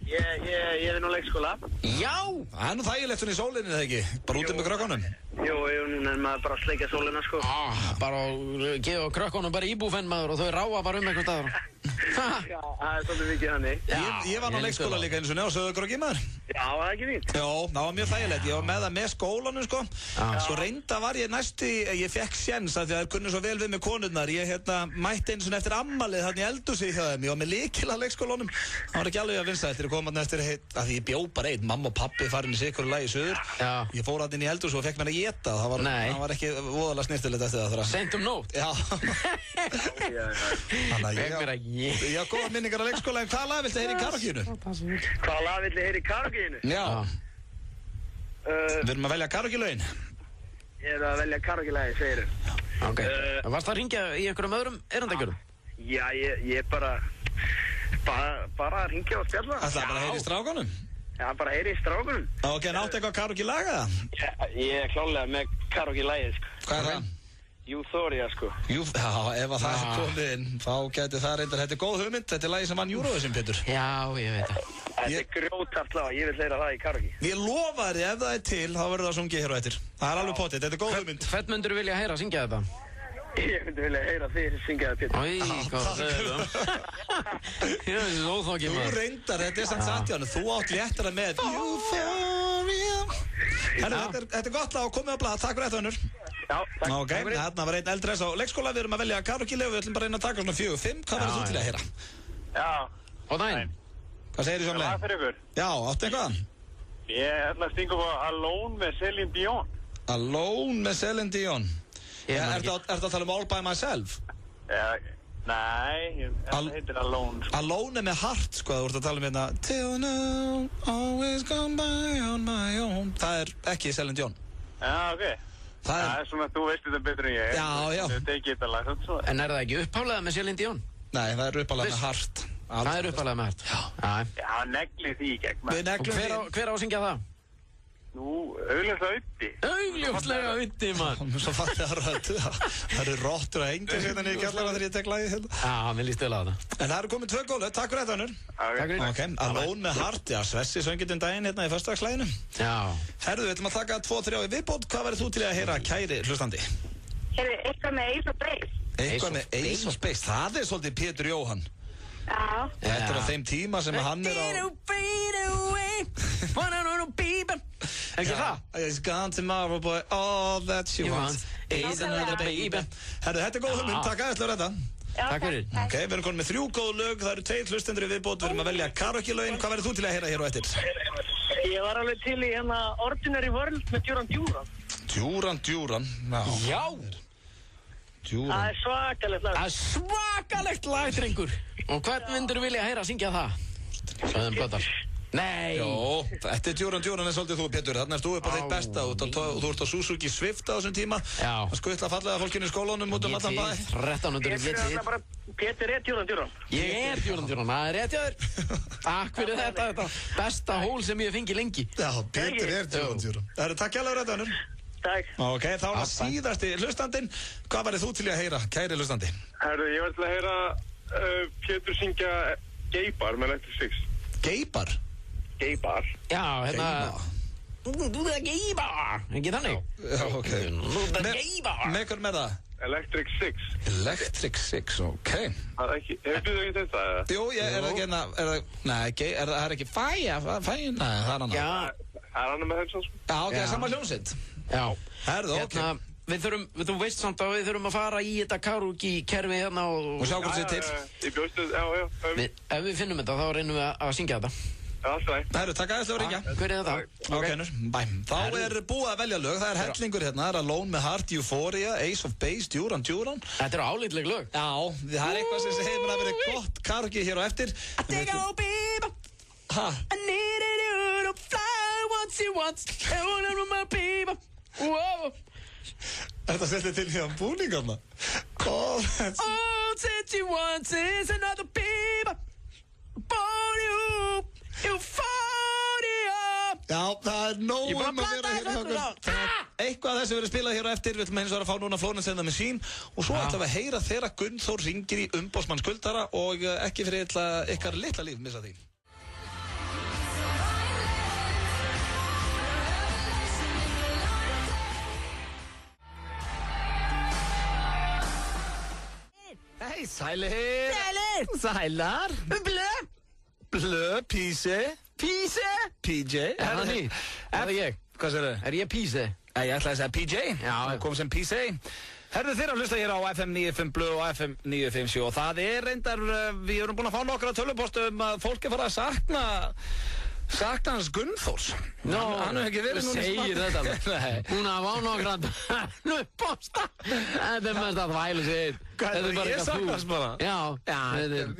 Ég vinn á leikskóla. Já! Það er nú þægilegt svona í sólinni, eða ekki? Bara út með krökkunum? Jú, en maður bara sleikja sólina, sko. Bara gefa krökkunum bara íbúfenn maður og þau ráa bara einhvern staðar. Já, það er svolítið mikið þannig. Ég var á leikskóla líka eins og neða og Söðukröki maður. Já, það er ekki fínt. Já, það var mjög þægilegt. Ég var með það með skólanum, sko. Svo reynda var ég ég fekk séns að því að það kunni svo vel við með konurnar. Ég mætti eins og eftir ammalið þarna í eldhúsi hjá þeim. Ég var með lykil að leikskólanum. Það var ekki alveg að vinsa eftir að koma eftir að því ég bjó bara einn. Mamma og pabbi farin í sikuru lagi í suður. Ég fór þarna inn í eldhúsi og fekk mér að éta. Það var ekki voðalega snyrtilegt eftir það. Seint nótt. Já. Já, góða minningar á leikskóla, en hvaða lag viltu heyra í karaokeinu? Hvaða lag viltu heyra í karaokeinu? Já. Við erum að velja karaoke-lögin. Ég er að velja karaoke-lagi, segir þau. Ok. Varst það að ringja í einhverjum öðrum erindakjörum? Já, ég bara að ringja og spjalla. Það er bara að heyra í strákunum? Já, bara að heyra í strákunum. Ok, náttu eitthvað karaoke-lag eða? Ég er klálega með karaoke-lagið, sko. Hvað er það? Euphoria, sko. Já, ef það er komið inn, þá gæti það reyndar. Þetta er góð hugmynd, þetta er lagi sem vann Eurovision, Pétur. Já, ég veit það. Þetta er grjótart lag, ég vil heyra það í karaoke. Ég lofa þér, ef það er til, þá verður það sungið hér og eftir. Það er alveg potið, þetta er góð hugmynd. Hvern myndur þú vilja heyra að syngja þetta? Ég myndi vilja heyra þig syngja það, Pétur. Æ, hvað segir þú? Ég er þessi óþokkið maður. Þú reyndar, þetta er samt satt hjá hann. Þú átt léttara með Euphoria. Þetta er gott lag og komið á blað. Takk fyrir þetta, önnur. Já, takk. Ok, þarna var einn eldri á leikskóla. Við erum að velja karaoke-leg og við ætlum bara að reyna að taka svona 4-5. Hvað verður þú til að heyra? Já. Og daginn. Hvað segir þú svona leið? Það fyrir ykkur. Já, áttu eitthvað? Ég ætla að stinga upp á Alone með Celine Dion. Alone með Celine Dion. Ertu að tala All by Myself? Nei, það heitir Alone. Alone er með Heart, sko, þú ert að tala hérna Till now, always gone by on my own. Það er ekki Celine Dion. Já, ok. Það er svona, þú veist þetta betur en ég. Já. Þú tekið þetta lag, svona svo. En er það ekki upphálega með Celine Dion? Nei, það er upphálega með Heart. Það er upphálega með Heart? Já, neglið því í gegn. Hver á að syngja það? Nú, augljóslega Uddi. Augljóslega Uddi, mann. Svo fannst það rödd. Það eru rottur að hengja sér þannig í kjallara þegar ég tek lagið hérna. Já, mér líst vel á það. En það eru komið 2 góð lög. Takk fyrir þetta, önnur. Takk fyrir. Ok, Alone með Heart. Já, Svessi söngið daginn hérna í föstudagslæginu. Já. Herðu, við ætlum að taka 2-3 í viðbót. Hvað verður þú til að heyra, kæri hlustandi? Eitthvað með Ace of Base. Eitthvað með Ace of Base. Það er svolítið Pétur Jóhann. Já. Þetta er á þeim tíma sem hann er á... Ekki það? It's gone tomorrow boy, all that she wants is another baby. Herðu, þetta er góð hugmynd, takk aðeins fyrir þetta. Takk fyrir. Ok, við erum konið með 3 góð lög, það eru 2 hlustendur í viðbót, við erum að velja karaoke-lögin. Hvað verður þú til að heyra hér og eftir? Ég var alveg til í hérna Ordinary World með Duran. Duran, já. Það er svakalegt lag. Það er svakalegt lag, drengur. Og hvern myndur þú vilja heyra að syngja það? Söðum Blöndal. Nei. Jó, þetta er Duran er svolítið þú, Pétur. Þarna erst þú upp á þitt besta. Þú ert á Suzuki Swift á þessum tíma. Já. Það skuttla fallega fólkinu í skólanum út allan bæ. 1300 GT. Pétur er Duran. Ég er Duran, það er rétt hjá þér. Takk fyrir þetta besta hól sem ég hef fengið lengi. Já, Pétur er Duran. Það eru takk hjálpa þetta, önnur. Takk. Ok, þá er það síðasti hlustandinn. Hvað verður þú til að heyra, kæri hlustandi? Herru, ég var til að heyra Pétur syngja Gaybar með Electric Six. Gaybar? Gaybar. Já, hérna... Þú er Gaybar, ekki þannig? Já, ok. Þú er Gaybar. Með hvern með það? Electric Six. Electric Six, ok. Það er ekki, hefur þú ekki þetta? Jú, er það ekki hérna, nei, það er ekki Fæja, nei, það er annar. Já. Það er annar með þeim svo. Já, ok, sama hljómsveit. Já. Herðu, ok. Þú veist samt að við þurfum að fara í þetta karaoke-kerfi hérna og sjá hvort þið til. Ég bjóstu, já. Ef við finnum þetta, þá reynum við að syngja þetta. Já, alltaf næ. Herru, takk aðeins til að ringja. Hver er þetta? Ok, bæ. Þá er búið að velja lög. Það er hellingur hérna. Það er Alone með Heart, Euphoria, Ace of Base, Duran. Þetta eru álitleg lög. Já, það er eitthvað sem segir mér að vera gott karaoke hér og eftir. I think I'll be I needed you to fly once I wanna my baby. Whoa. Þetta setið til því að búningarna. All that you want is another baby. For you. Euphoria. Já, það er nóg að vera hérna hjá okkur. eitthvað af þessu verið spilað hér á eftir. Við ætlum hins vegar að fá núna Flórens and the Machine. Og svo ætlum við að heyra þegar Gunnþór hringir í umboðsmann skuldara og ekki fyrir ykkar litla líf missa því. Hei, sælir! Sælar! Blö, písi. Písi? PJ. Er það ný? Er það ég? Hvað sér þau? Er ég písi? Ég ætlaði að segja PJ. Já. Það kom sem PJ. Herðu þér að hlusta hér á FM 95 Blö og FM 957 og það reyndar, við erum búin að fá nokkra tölupostum að fólk fara að sakna hans Gunnþórs. Hann hefur ekki verið núna í segir þetta alveg. Hún hafa á nokkra töluposta. Þetta mest að þvælu sig. Ég saknast bara. Já.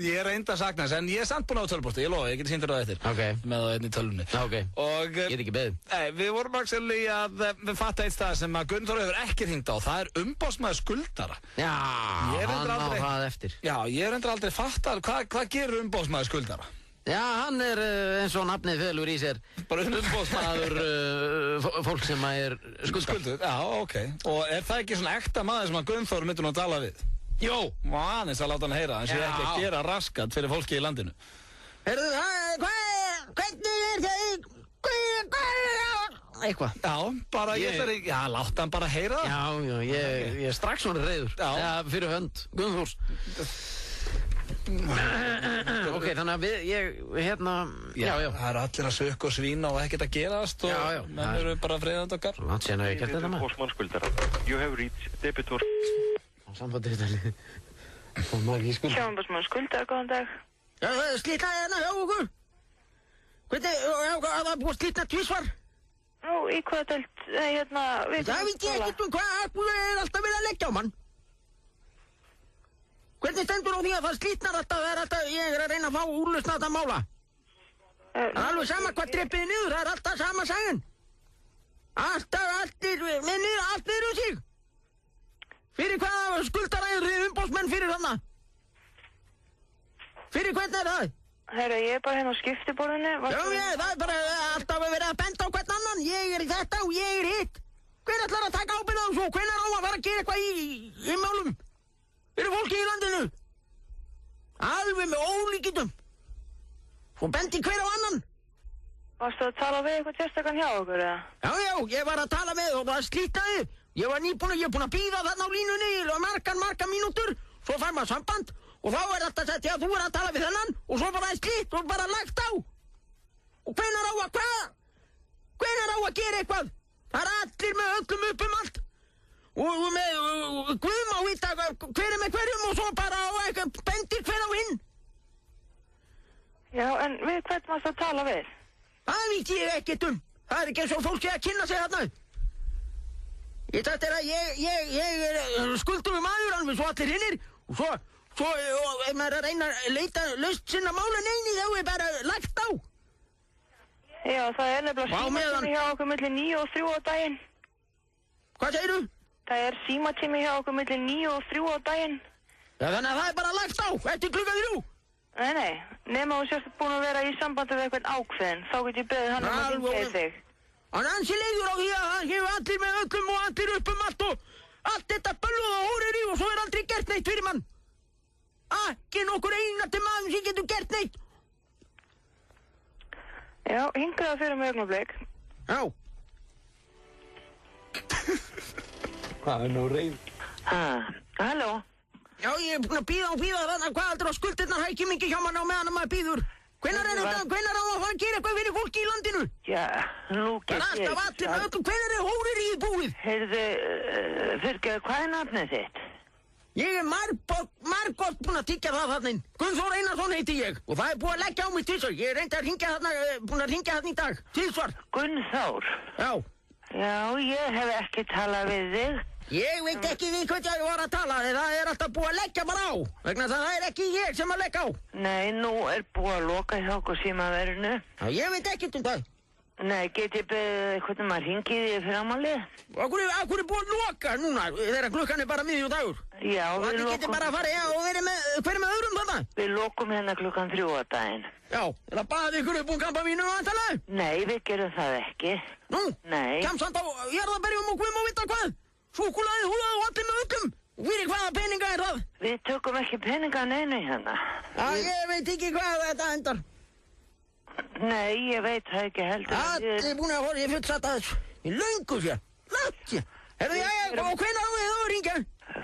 Ég reyndi að saknast, en ég samt búin á töluposti. Ég lofa, ég geti sýnt þér það eftir. Með það einni tölunni. Og ég get ekki beðið. Við vorum actually að fatta eitt stað sem að Gunnþór hefur ekki hringt á. Það umboðsmaður skuldara. Já, hann á það eftir. Já, ég reyndar aldrei fatta hvað gerur umboðsmaður skuldara? Já, hann eins og nafnið felur í sér umboðsmaður fólk sem skuldar. Já, ok. Og það ekki svona ekta maður sem að Gunnþór myndi nú að tala við? Jó. Aðeins að láta hann heyra, hann sé ekki að gera raskat fyrir fólki í landinu. Heyrðu, hvernig það? Eitthvað. Já, bara láta hann bara heyra það. Já, ég er strax svona reiður. Já, fyrir hönd Gunnþórs. Ok, þannig að já. Það allir að sökka og svína og ekkert að gerast og menn eru bara friðandi okkar. Langt sen að ég gert þetta með. Umboðsmann skuldara. You have reached debitor. Sambandið þetta lið. Hjá umboðsmann skuldara, góðan dag. Já, það slitnaði hérna hjá okkur. Hvernig, það var búið að slitna tvísvar. Nú, í hvaða deild, við... Það veit ég ekkert hvað alltaf verið að leggja á mann. Hvernig stendur á því að það slítnar alltaf, ég að reyna að fá úrlausn á þetta mála? Það alveg sama hvað dreipið niður, það alltaf sama sagan. Allt niður sig. Fyrir hvað skuldaræður umboðsmenn fyrir þarna? Fyrir hvernig það? Herra, ég bara hérna á skiptiborðinu. Já, það bara alltaf að vera að benda á hvern annan. Ég í þetta og ég hitt. Hvenær ætlar að taka ábyrgð á þessu og hvenær á að fara að gera eitthvað í málum? Fyrir fólki í landinu. Alveg með ólíkindum. Svo bendi hver á annan. Varstu að tala við eitthvað sérstakann hjá okkur, eða? Já, ég var að tala við og það slítaði. Ég er búin að bíða þarna á línunni í margar mínútur. Svo fær maður samband og þá alltaf sagt, já, þú að tala við þennan og svo bara slít og bara lagt á. Og hvenær á að gera eitthvað? Það allir með öllum upp allt. Og með Guð má vita hver með hverjum og svo bara bendir hver á hinn. Já, en við hvern varst að tala við? Það veit ég ekkert Það ekki eins og fólk sé að kynna sig þarna. Þetta að ég skuldur maður alveg svo allir hinnir og svo ef maður að reyna að leita laust sinna mála neini þá bara lagt á. Já, það nefnilega símatími hjá okkur milli 9 og 3 á daginn. Hvað segirðu? Það símatími hjá okkur milli 9 og 3 á daginn. Já, þannig að það bara lagt á eftir klukkan 3. Nei, nema þú sérst búin að vera í sambandi við eitthvað ákveðin, þá get ég beðið hann að hringja í þig. Hann ansi leiður á því að hann hefur allir með öllum og allir upp allt og allt þetta bölluð og hórir í og svo aldrei gert neitt fyrir mann. Ekki nokkur einasti maður sem getur gert neitt. Já, hingað það fyrir mig augnablik. Já. Hvað nú reyð? Halló? Já, ég búin að bíða þannig að hvað aldrei á skuldirnar hækki mikið hjá mann á meðan maður bíður. Hvenær á að fara að gera eitthvað fyrir fólki í landinu? Já, nú get ég... Það alltaf allir með öllum, hvenær hórir í búið? Heyrðu, fyrir hvað nafnið þitt? Ég margótt búin að tyggja það þarna inn. Gunnþór Einarsson heiti ég og það búin að leggja á mig tvisvar. Ég reyndi að hringja þarna í dag, tvisvar. Gunnþór? Já. Já, ég hef ekki talað við þig. Ég veit ekki við hvað ég var að tala, það alltaf búið að leggja bara á, vegna það ekki ég sem að leggja á. Nei, nú búið að loka hjá okkur símaverðinu. Já, ég veit ekkert það. Nei, get ég beðið hvernig maður hringið því fyrir ámalið? Akkur búið að loka núna, þegar klukkan bara miðjudagur? Já, við lokum... Það getur bara að fara, já, og hver með öðrum þarna? Við lokum hérna klukkan 3 á daginn. Já, það baði ykkur upp úr kampavínu vantarlega? Nei, við gerum það ekki. Nú? Nei. Kemsamt á jarðarberjum og guðum og vita hvað? Súkkulaði, húlaði og allir með öllum. Fyrir hvaða peninga það? Við tökum ekki peninga neinu hérna. Já, ég veit ekki hvað þetta endar. Nei, ég veit það ekki heldur. Allir er búin að horfa, ég fullsatt að þessu. Í löngu sér. Látti. Herðu, og hvenær á við að ringja?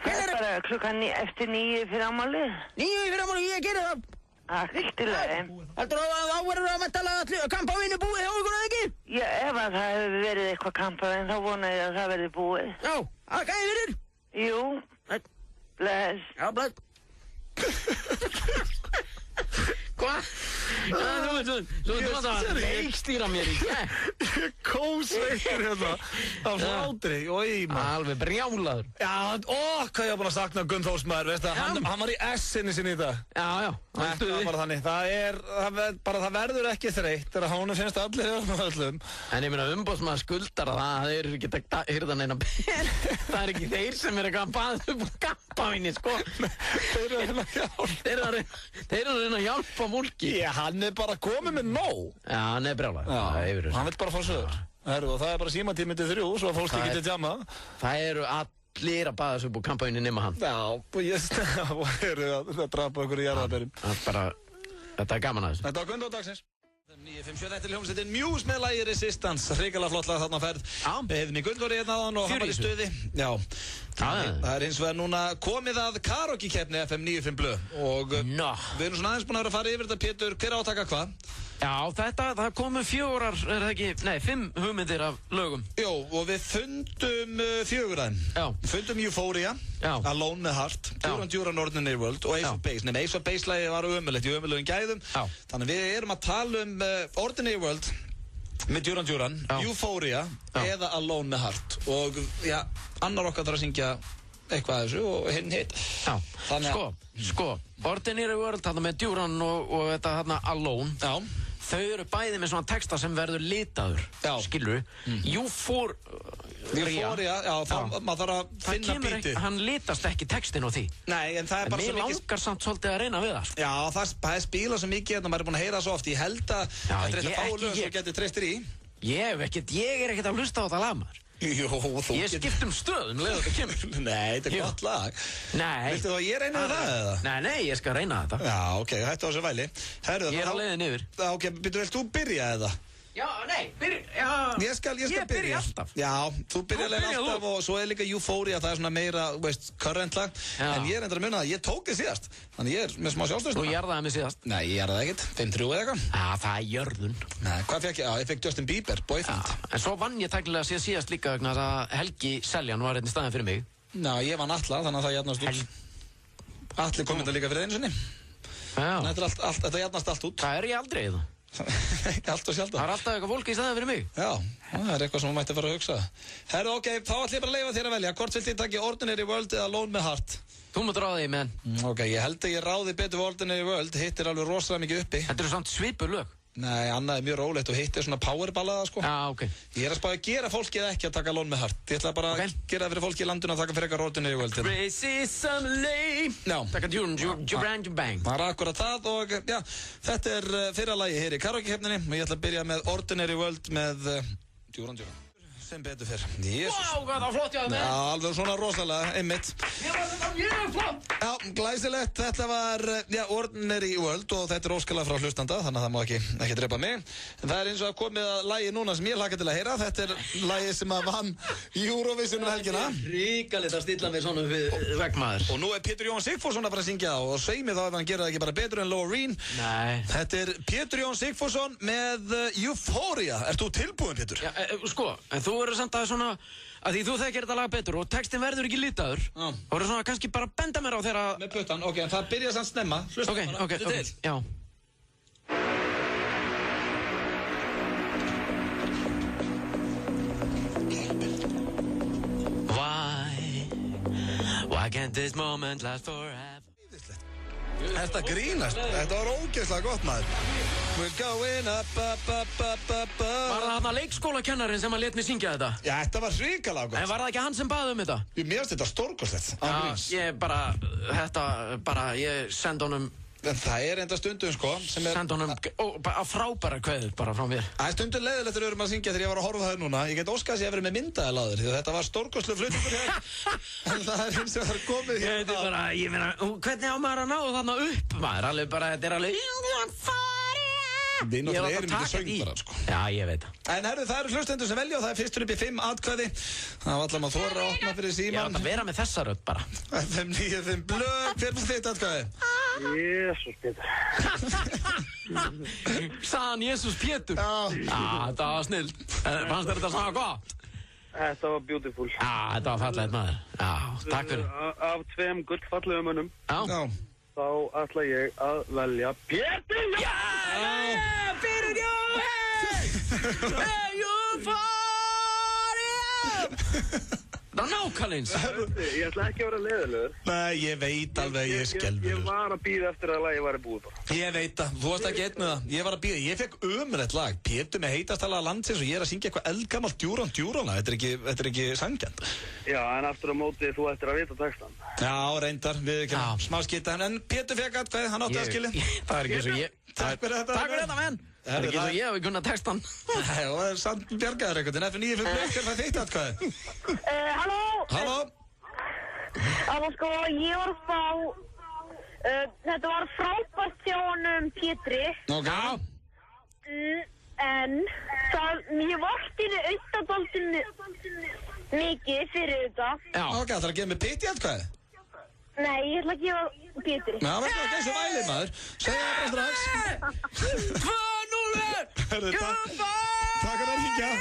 Bara klukkan eftir 9 fyrir ámálið. 9 fyrir ámálið, ég gerir það. Ríktilega. Heldur þú að áverður að mentalega kampavínu búið hjá ykkur eða ekki? Já, ef að það hefur verið eitthvað kampavín, þá vona ég að það verði búið. Já, að hvað er þér? Jú. Bless. Já, bless. Hvað? Þú ert að leikstýra mér í gegn. Ég kósveitur hérna af hlátri, oi maður. Alveg brjálaður. Já, hvað ég var búin að sakna Gunnþórs maður, veist það, hann var í S-inni sinni í dag. Já. Þetta var bara þannig, það verður ekki þreytt, þegar honum finnst allir hérna öllum. En ég meina umboðsmaður skuldar að það er ekki að hyrða neina pen. Það er ekki þeir sem er að baða upp á kampavíni, sko. Þeir eru að reyna að hjálpa fólki. Já, hann er bara komið með nóg. Já, hann er brjálaður. Hann vill bara fá sögur. Og það er bara símatími til 3, svo að fólk ekki til djama. Það eru allir að baða sig upp á kampavínu nema hann. Já, ég eru að drapa okkur í jarðarberjum. Þetta er gaman að þessu. Þetta var Gunndór dagsins. 957, þetta er hljómsveitin Muse með lagi Resistance. Hrikalega flott lag þarna á ferð. Við hefðum í Gunndóri hérna áðan og hann var í stuði. Já. Það er hins vegar núna komið að karaoke-keppni FM 95 Blö. Og við erum svona aðeins búin að vera að fara yfir þetta, Pétur. Hver átaka hvað? Já, það komu 5 hugmyndir af lögum. Jó, og við fundum 4 af þeim. Já. Fundum Euphoria, Alone með Heart, Duran Duran Ordinary World og Ace of Base. Nei, Ace of Base-lagi var ömulegt, í ömulegum gæðum. Já. Þannig við erum að tala um Ordinary World með Duran Duran, Euphoria eða Alone með Heart. Og já, annar okkar þarf að syngja eitthvað að þessu og hinn hitt. Já, sko, Ordinary World þarna með Duran og þetta þarna Alone. Já. Þau eru bæði með svona texta sem verður litaður, skilur við. Euphoria, maður þarf að finna bítið. Hann litast ekki textin á því. Nei, en það er bara svo mikið... En mér langar samt svolítið að reyna við það, sko. Já, það er spilað svo mikið hérna, maður er búin að heyra svo oft. Ég held að þetta er þetta fáu lög sem getur treystir í. Ég er ekkert að hlusta á þetta lag, maður. Jó, ég skipt stöðum leið þetta kemur. Nei, þetta er gott lag. Nei. Viltu þá að ég reyna það eða? Nei, ég skal reyna þetta. Já, ok, hættu á þessu væli. Ég er á leiðin yfir. Ok, vilt þú byrja eða? Já, nei, ég skal byrja alltaf. Já, þú byrja alltaf og svo er líka Euphoria, það er svona meira, current lag. En ég er endur að muna það, ég tók þið síðast. Þannig ég er með smá sjálfstöðst. Þú jarðaði mig síðast? Nei, ég jarðaði ekkert, 5-3 eða eitthvað. Það er jörðun. Nei, hvað fekk ég? Já, ég fekk Justin Bieber, Boyfriend. En svo vann ég tæknilega síðast líka vegna að Helgi Seljan var einn í staðin fyrir mig. Já, ég vann Atla, þannig að það jarnast út. Atli kom þetta líka fyrir einu sinni. Þetta jarnast allt út. Það er ég aldrei það. Allt og sjálf. Það er alltaf eitthvað fólk í staðin fyrir mig. Já, það er eitthvað sem maður mætti fara að hugsa. Herru, ok, þá ætlum ég bara að leyfa þér að velja. Hvort vilt þið taka Ordinary World eða Alone með Heart? Þú mútt ráða því, menn. Ok, ég held að ég ráði betur við Ordinary World. Hitt er alveg rosalega mikið uppi. Þetta eru samt svipur lög. Nei, annað er mjög rólegt og hitt er svona powerballaða, sko. Já, ok. Ég er að spá að gera fólkið ekki að taka Alone með Heart. Ég ætla bara að gera það fyrir fólki í landinu að taka fyrir eitthvað Ordinary World. Racism lame. Já. Taka Duran Bang. Það er akkurat það og já, þetta er fyrra lagi hér í karaoke-keppninni og ég ætla að byrja með Ordinary World með Duran Duran. Sem betur fyrr. Vá, hvað það flott ég að með. Já, alveg svona rosalega, einmitt. Ég var þetta mjög flott. Já, glæsilegt. Þetta var, Ordinary World og þetta er óskalag frá hlustanda, þannig að það má ekki drepa mig. En það er eins og að komið að lagi núna sem ég hlakka til að heyra. Þetta er lagi sem að vann Eurovision helgina. Ríkalegt að stilla mig svona við vegmaður. Og nú er Pétur Jón Sigfússon að fara að syngja og segi mig þá ef hann gera það ekki bara betur en Loreen. Nei. Þetta er Pétur Jón Sigfússon með Euphoria. Ert þú tilbúin, Pétur? Já, sko, en þú verður samt að svona að því þú þekkir þetta lag betur og textin verður ekki litaður. Þú verður svona kannski bara benda mér á þeirra með puttan, ok, en það byrja samt snemma. Ok, já. Why can't this moment last forever? Þetta grínast, þetta var ógeðslega gott maður. We're going up. Var það hann leikskólakennarinn sem að let mig syngja þetta? Já, þetta var hrikalega gott. En var það ekki hann sem baði um þetta? Mér finnst þetta stórkostlegt. Já, ég sendi honum En það enda stundum, sko, sem Senda honum á frábæra kveður bara frá mér. Það stundum leiðilegt þegar við erum að syngja þegar ég var að horfa það núna. Ég get óskað að ég hef verið með myndaðal á þér, því að þetta var stórkostlegur flutningur hér. En það hins vegar komið hér. Þetta bara, ég meina, hvernig á maður að ná þarna upp, maður? Alveg bara, þetta alveg... Við náttúrulega erum ekki söngvarar, sko. Já, ég veit það. En herru, það eru hlustendur sem velja og það fyrstur upp í 5 atkvæði. Það var allar maður þora að opna fyrir síman. Ég átt að vera með þessa rödd bara. FM 95 blöð, hver fyrst þitt atkvæði? Jesús Pétur. Sann Jesús Pétur? Já, þetta var snill. Fannst þér þetta svona hvað? Þetta var beautiful. Já, þetta var fallegt maður. Já, takk fyrir. Af 2 gullfallegum mönnum. Já. Þá ætla ég að velja Pétur Jóhann! Já! Pétur Jóhann! Það er nákvæmleins. Ég ætla ekki að vera leiðilegur. Nei, ég veit alveg að ég er skelfur. Ég var að bíða eftir að lagi væri búið bara. Ég veit það, þú varst ekki einn með það. Ég var að bíða, ég fekk ömurlegt lag. Pétur með heitastalaga landsins og ég er að syngja eitthvað eldgamalt djúrana. Þetta er ekki sanngjarnt. Já, en aftur á móti þú ættir að vita textan. Já, reyndar, við ekki smá skita. En Pétur fekk atkvæði, hann átti að skilja. Það er ekki svo ég. Takk fyrir þetta. Takk fyrir þetta, menn. Það er ekki svo ég hafi kunnað textan. Nei, og það er samt bjargaður einhvern veginn. FM 95 blöð, hver fæði þitt atkvæði? Halló? Halló? Alveg sko, ég var að fá, þetta var frábært hjá honum Pétri. Ok. En ég vorti henni auðvitaðdaldinu mikið fyrir þetta. Já. Ok, það er að gefa mig pitt í atkvæði? Nei, ég ætla að gefa Pétri. Já, það er ekki eins og vælið maður. Segja það bara strax. 2-0! Takk fyrir að hringja.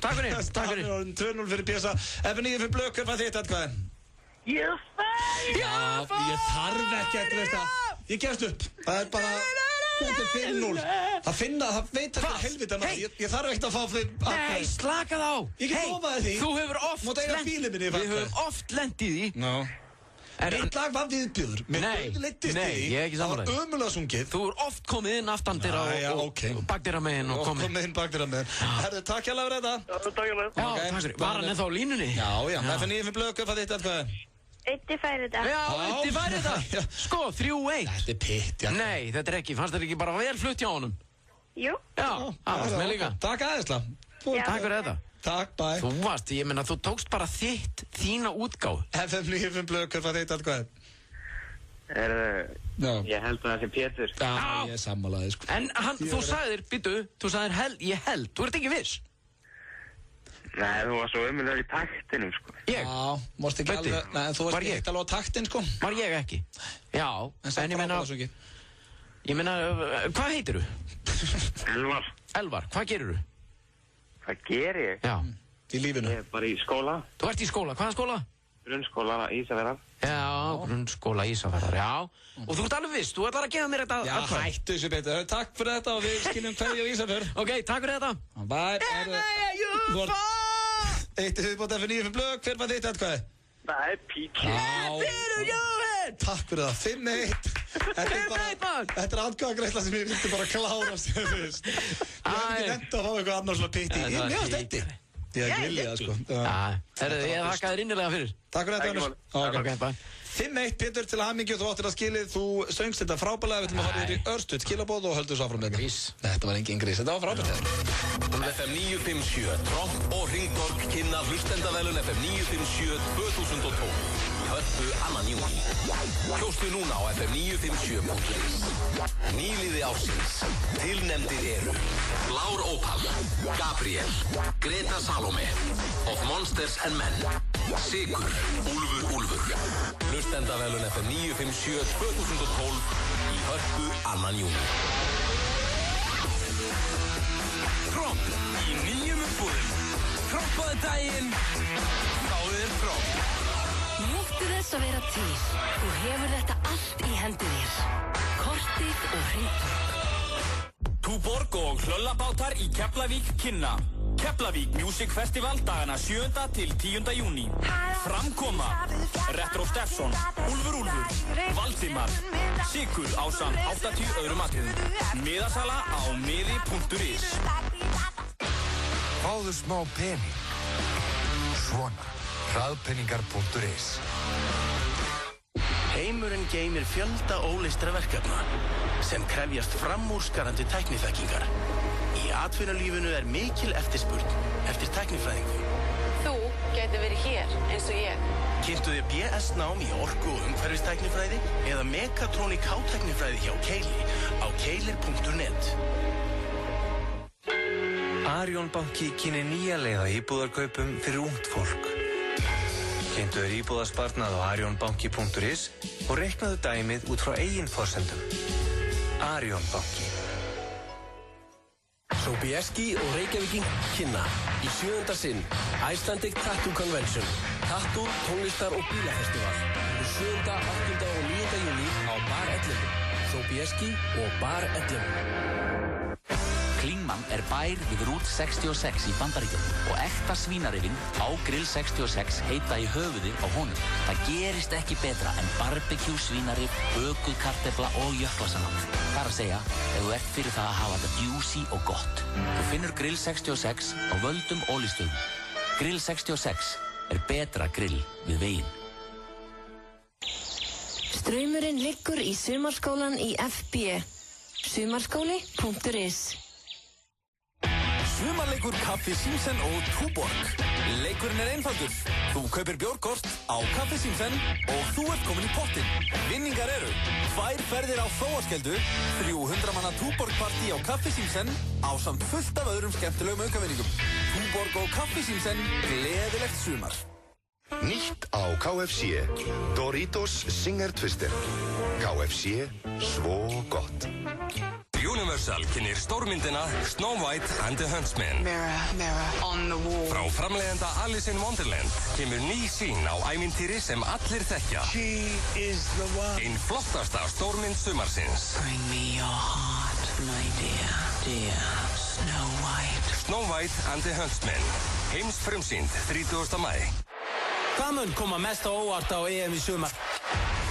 Takk fyrir. 2-0 fyrir Pésa. FM 95 blöð, hver fæði þitt atkvæði? Ég þarf ekki að veist það. Ég gefst upp. Það er bara... Þetta er 5-0. Það veit þetta helvita maður. Ég þarf ekkert að fá þig atkvæði. Nei, slakað á. Ég get lofaði því. Þú hefur oft lent í því. No. Mitt lag var viðbjöður. Nei, ég er ekki samanlega. Það var ömulega sungið. Þú er oft komið inn aftandir og bakdýra meginn og komið. Komið inn bakdýra meginn. Herðu, takk hjá fyrir þetta. Takk hjá fyrir. Já, takk fyrir. Var hann ennþá á línunni? Já. Það fyrir 95 blöð, hvað fær þitt atkvæði? Eitti færi þetta. Já, eitti færi þetta. Sko, 3-1. Þetta er pitt, já. Nei, þetta er ekki. Fannst þetta ekki bara vel flutt hjá honum? Jú. Já, það varst með líka. Takk aðeinsla. Takk fyrir þetta. Takk, bæ. Þú varst, ég meina, þú tókst bara þína útgáð. FM 95 blöð, hvað fær þitt atkvæði? Ég held að það sé Pétur. Já, ég er sammálaðið, sko. En þú sagðir, þú sagðir ég held. Þú ert ekki viss. Nei, þú var svo ömulegur í taktinum, sko. Ég? Já, mást ekki alveg... Nei, þú varst ekki alveg á taktin, sko. Var ég ekki? Já, en ég meina... Hvað heitir þú? Elvar, hvað gerir þú? Hvað ger ég? Já. Í lífinu? Ég er bara í skóla. Þú ert í skóla, hvaða skóla? Grunnskóla Ísafjarðar. Já, grunnskóla Ísafjarðar, já. Og þú ert alveg viss, þú ætlar að gefa mér þetta... Já, hættu þessu betur. Takk fyrir þetta og við skiljum hverju á Ísafjörð. Ok, takk fyrir þetta. Bye. Eitt viðbót FM 95 blöð, hver var þitt atkvæði? Það er PK. Takk fyrir það, 5-1. Þetta er atkvæðagreisla sem ég vildi bara klára sem fyrst. Ég hef ekki nefnt að fá eitthvað annars svona pitti. Ég meðast eitti. Ég vilja það, sko. Ég þakka þér innilega fyrir. Takk fyrir þetta, Jónas. 5-1, Pétur, til hamingju, þú áttir að skilið, þú söngst þetta frábælega, við ætlum að fara yfir í örstuð skilabóð og höldum svo áfram með þetta. Þetta var engin grís, þetta var frábært. FM 957, Tromp og Ringborg kynna hlustendavelun FM 957 2012. Hörpu annan júni. Kjóstu núna á fm957.is. Nýliði ársins. Tilnefndir eru Blár Opal, Gabriel, Greta Salome, Of Monsters and Men, Sigur, Úlfur. Hlustendavelun FM 957 2012 í Hörpu annan júni. Tromp í nýjum uppbúðum. Trompaðu daginn, fáðu þér Tromp. Njóttu þess að vera til. Þú hefur þetta allt í hendi þér. Kortið og Hringborg. Túborg og Hlöllabátar í Keflavík kynna. Keflavík Music Festival dagana 7. til 10. júní. Framkoma Retro Steffson, Úlfur, Valdimar, Sigur ásamt 80 öðrum atriðum. Miðasala á miði.is. Fáðu smá pening. Svona. Hraðpeningar.is. Heimurinn geymir fjölda óleystra verkefna sem krefjast framúrskarandi tækniþekkingar. Í atvinnulífinu mikil eftirspurn eftir tæknifræðingum. Þú gæti verið hér eins og ég. Kynntu þér BS-nám í orku- og umhverfistæknifræði eða mekatrónik hátæknifræði hjá Keili á keilir.net. Arion banki kynni nýja leið að íbúðarkaupum fyrir ungt fólk. Kynntu þér íbúðasparnað á arionbanki.is og reiknaðu dæmið út frá eigin forsendum. Arion banki. Sobieski og Reykjavíking kynna í 7. sinn Icelandic Tattoo Convention, Tattoo, tónlistar og bílafestival 7., 8. og 9. júní á Bar 11. Sobieski og Bar 11. Klingmann bær við Route 66 í Bandaríkjunum og ekta svínarifinn á Grill 66 heita í höfuðið á honum. Það gerist ekki betra en barbecue svínarif, bökuð kartefla og jöklasalat. Það að segja, ef þú ert fyrir það að hafa þetta juicy og gott. Þú finnur Grill 66 á völdum ólístöðum. Grill 66 betra grill við veginn. Straumurinn liggur í sumarskólan í FB. Sumarskóli.is. Sumarleikur Kaffi Símsen og Túborg. Leikurinn einfaldur. Þú kaupir bjórkort á Kaffi Símsen og þú ert komin í pottinn. Vinningar eru 2 ferðir á Flóaskeldu, 300 manna Túborg-partí á Kaffi Símsen ásamt fullt af öðrum skemmtilegum aukavinningum. Túborg og Kaffi Símsen, gleðilegt sumar. Nýtt á KFC. Doritos Singer Twister. KFC, svo gott. Universal kynir stórmyndina Snow White and the Huntsman. Mirror, mirror on the wall. Frá framleiðanda Alice in Wonderland kemur ný sýn á ævintýri sem allir þekkja. She is the one. Ein flottasta stórmynd sumarsins. Bring me your heart, my dear, dear Snow White. Snow White and the Huntsman. Heims frumsýnd 30. maí. Hvað mun koma mest á óvart á EM í sumar?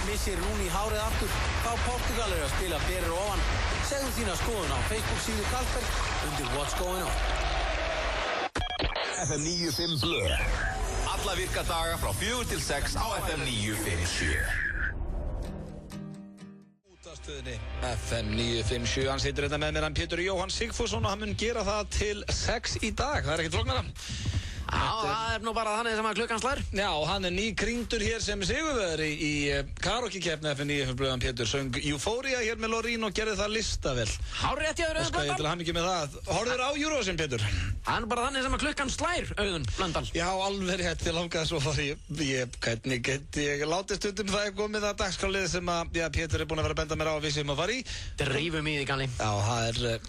Missir Rúni hárið aftur, þá Portugal að spila berir ofan. Segðu þína skoðun á Facebook-síðu Karlsberg undir What's Going On. FM 95 Blöð. Alla virka daga frá 4 til 6 á FM 957. Útastöðinni FM 957, hann situr þetta með mér, hann Pétur Jóhann Sigfússon og hann mun gera það til 6 í dag, það ekkert flóknara. Já, það nú bara þannig sem að klukkan slær. Já, hann nýkringdur hér sem sigurvegari í karaoke-keppni FM 95 Blöð. Pétur söng Euphoria hér með Lorín og gerði það listavel. Hárrétt hjá þér, Auðun Blöndal. Ég til að hafa mikið með það. Horfður á Eurovision, Pétur? Það bara þannig sem að klukkan slær, Auðun Blöndal. Já, alveg rétt, ég langaði svo fari. Hvernig get ég látið stundum það komið það dagskrálið sem að Pétur búinn að vera að benda mér á að við séum að fara í. Drífum í því, Galli. Já,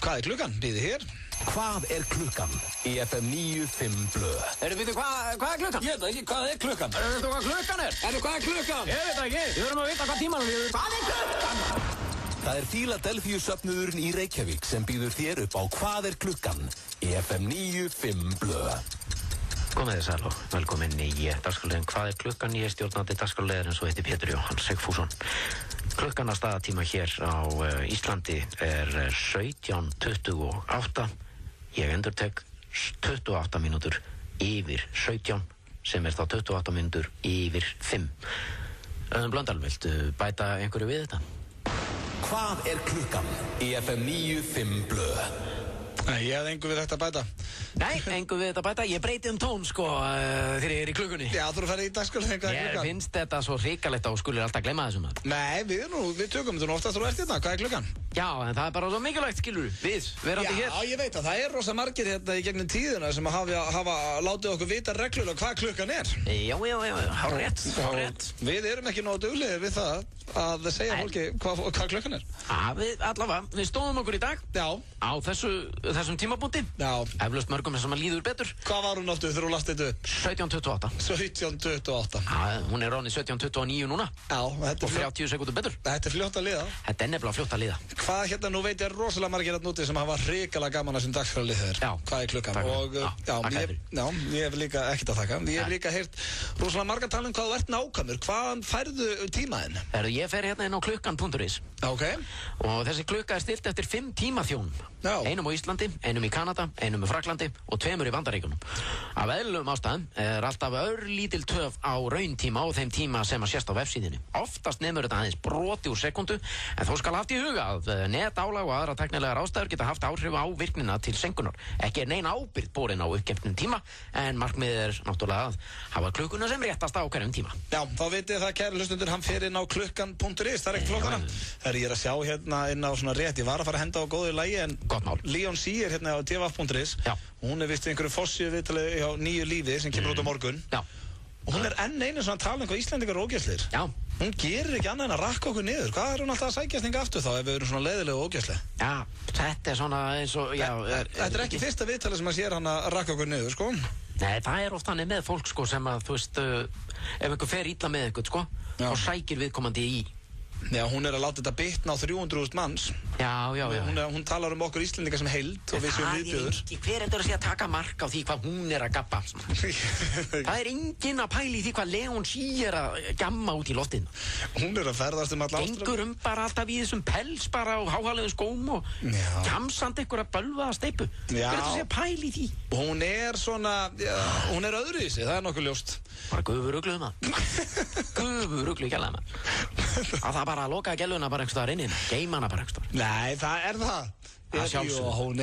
hvað klukkan? Býði hér. Hvað klukkan í FM 95 Blöð? Veitu hvað klukkan? Ég veit ekki, hvað klukkan? Veitu hvað klukkan Hvað klukkan? Ég veit ekki, við verðum að vita hvað tímanum við. Hvað klukkan? Það Philadelphíu söfnuðurinn í Reykjavík sem býður þér upp á Hvað klukkan í FM 95 Blöð. Komið þið sæl og velkomin í dagskrárliðin Hvað klukkan? Ég stjórnandi dagskrárliðarins og heiti Pétur Jóhann Sigfússon. Klukkan að staðatíma hér á Íslandi 17:28. Ég endurtek 28 mínútur yfir 17 sem þá 28 mínútur yfir 5. Auðun Blöndal, viltu bæta einhverju við þetta? Hvað klukkan í FM 95 Blöð? Nei, ég hefði engu við þetta bæta. Nei, engu við þetta bæta. Ég breyti tón, þegar ég í klukkunni. Já, þú ferð í dagskrárliðin hvað klukkan. Ég finnst þetta svo hrikalegt og skulir alltaf glemma þessum. Nei, við tökum þetta oftast þú ert hérna. Hvað klukkan? Já, en það bara svo mikilvægt, skilur við, verandi hér. Já, ég veit að það rosa margir hérna í gegnum tíðina sem hafa látið okkur vita reglulega hvað klukkan er. Já, hárrétt. Við erum ekki nógu duglegir við það að segja fólki hvað klukkan er. Við stóðum okkur í dag. Já. Á þessum tímabúndi. Já. Eflaust mörgum sem að líður betur. Hvað var hún áttu þegar þú lastið þetta upp? 17:28. 17:28. Já, hún orðin 17:29 núna. Já, þetta og 30 sekúndur betur. Þetta fljótt að liða. Þetta nefnilega fljótt að liða. Hvað hérna, nú veit ég rosalega margir hérna úti sem hafa hrikalega gaman að sem dagskrárlið þeir. Já. Hvað klukkan? Og ég hef líka ekkert að þakka. Ég hef líka heyrt rosalega margar tala hvað þú ert nákvæmur. Hvaðan færðu tímaðinn? Ég fer hérna inn á klukkan.is. Ok. Og þessi klukka stilt eftir 5 tímaþjónum. Já. Einum á Íslandi, einum í Kanada, einum í Fraklandi Frakklandi og 2 í Bandaríkjunum. Af eðlilegum ástæðum alltaf örlítil töf á rauntíma og þeim tíma sem að sést á vefsíðinni. Oftast nemur þetta aðeins broti úr sekundu, en þó skal haft í huga að netálag og aðra tæknilegar ástæður geta haft áhrif á virknina til senkunar. Ekki nein ábyrgð borin á uppgefnum tíma, en markmiðið náttúrulega að hafa klukkuna sem réttast á hverjum tíma. Já, þá vitið það, kæri hlustundur, hann fer inn á klukkan.is, það ekkert flóknara. Það ég að sjá hérna inn á svona rétt, ég var að fara að henda á góðu lagi, en Leon C hérna á tvaf.is og hún vist einhverju fossíu viðtali hjá Nýju lífi sem kemur út á morgun. Já. Og hún einu svona að tala hvað Íslendingar eru ógeðslegir. Já. Hún gerir ekki annað en að rakka okkur niður. Hvað hún alltaf að sækjast hinga aftur þá ef við erum svona leiðilega og ógeðsleg? Já, þetta svona eins og, Þetta ekki fyrsta viðtali sem að sér hann að rakka okkur niður, sko. Nei, það oft hannig með fólk, sko, sem að, þú veist, ef einhver fer illa með einhvern, sko, þá sækir viðkomandi í. Já, hún að láta þetta bitna á 300.000 manns. Já. Hún talar okkur Íslendingar sem heild og við séum viðbjöður. Hver að segja að taka mark á því hvað hún að gabba? Það enginn að pæli því hvað Leon C að gamma út í loftinu. Hún að ferðast alla ástæður. Gengur bara alltaf í þessum pels bara og háhalegum skóm og jamsand einhverja bölvaða steipu. Hver að segja að pæli því? Hún svona, hún öðruvísi, það nokkuð ljóst. Bara gufurugluð maður. Gufurugluð gælaði maður. Að það bara að loka gæluna bara einhverstaðar inni, geima hana bara einhverstaðar. Nei, það það. Sjálfsögðu. Hún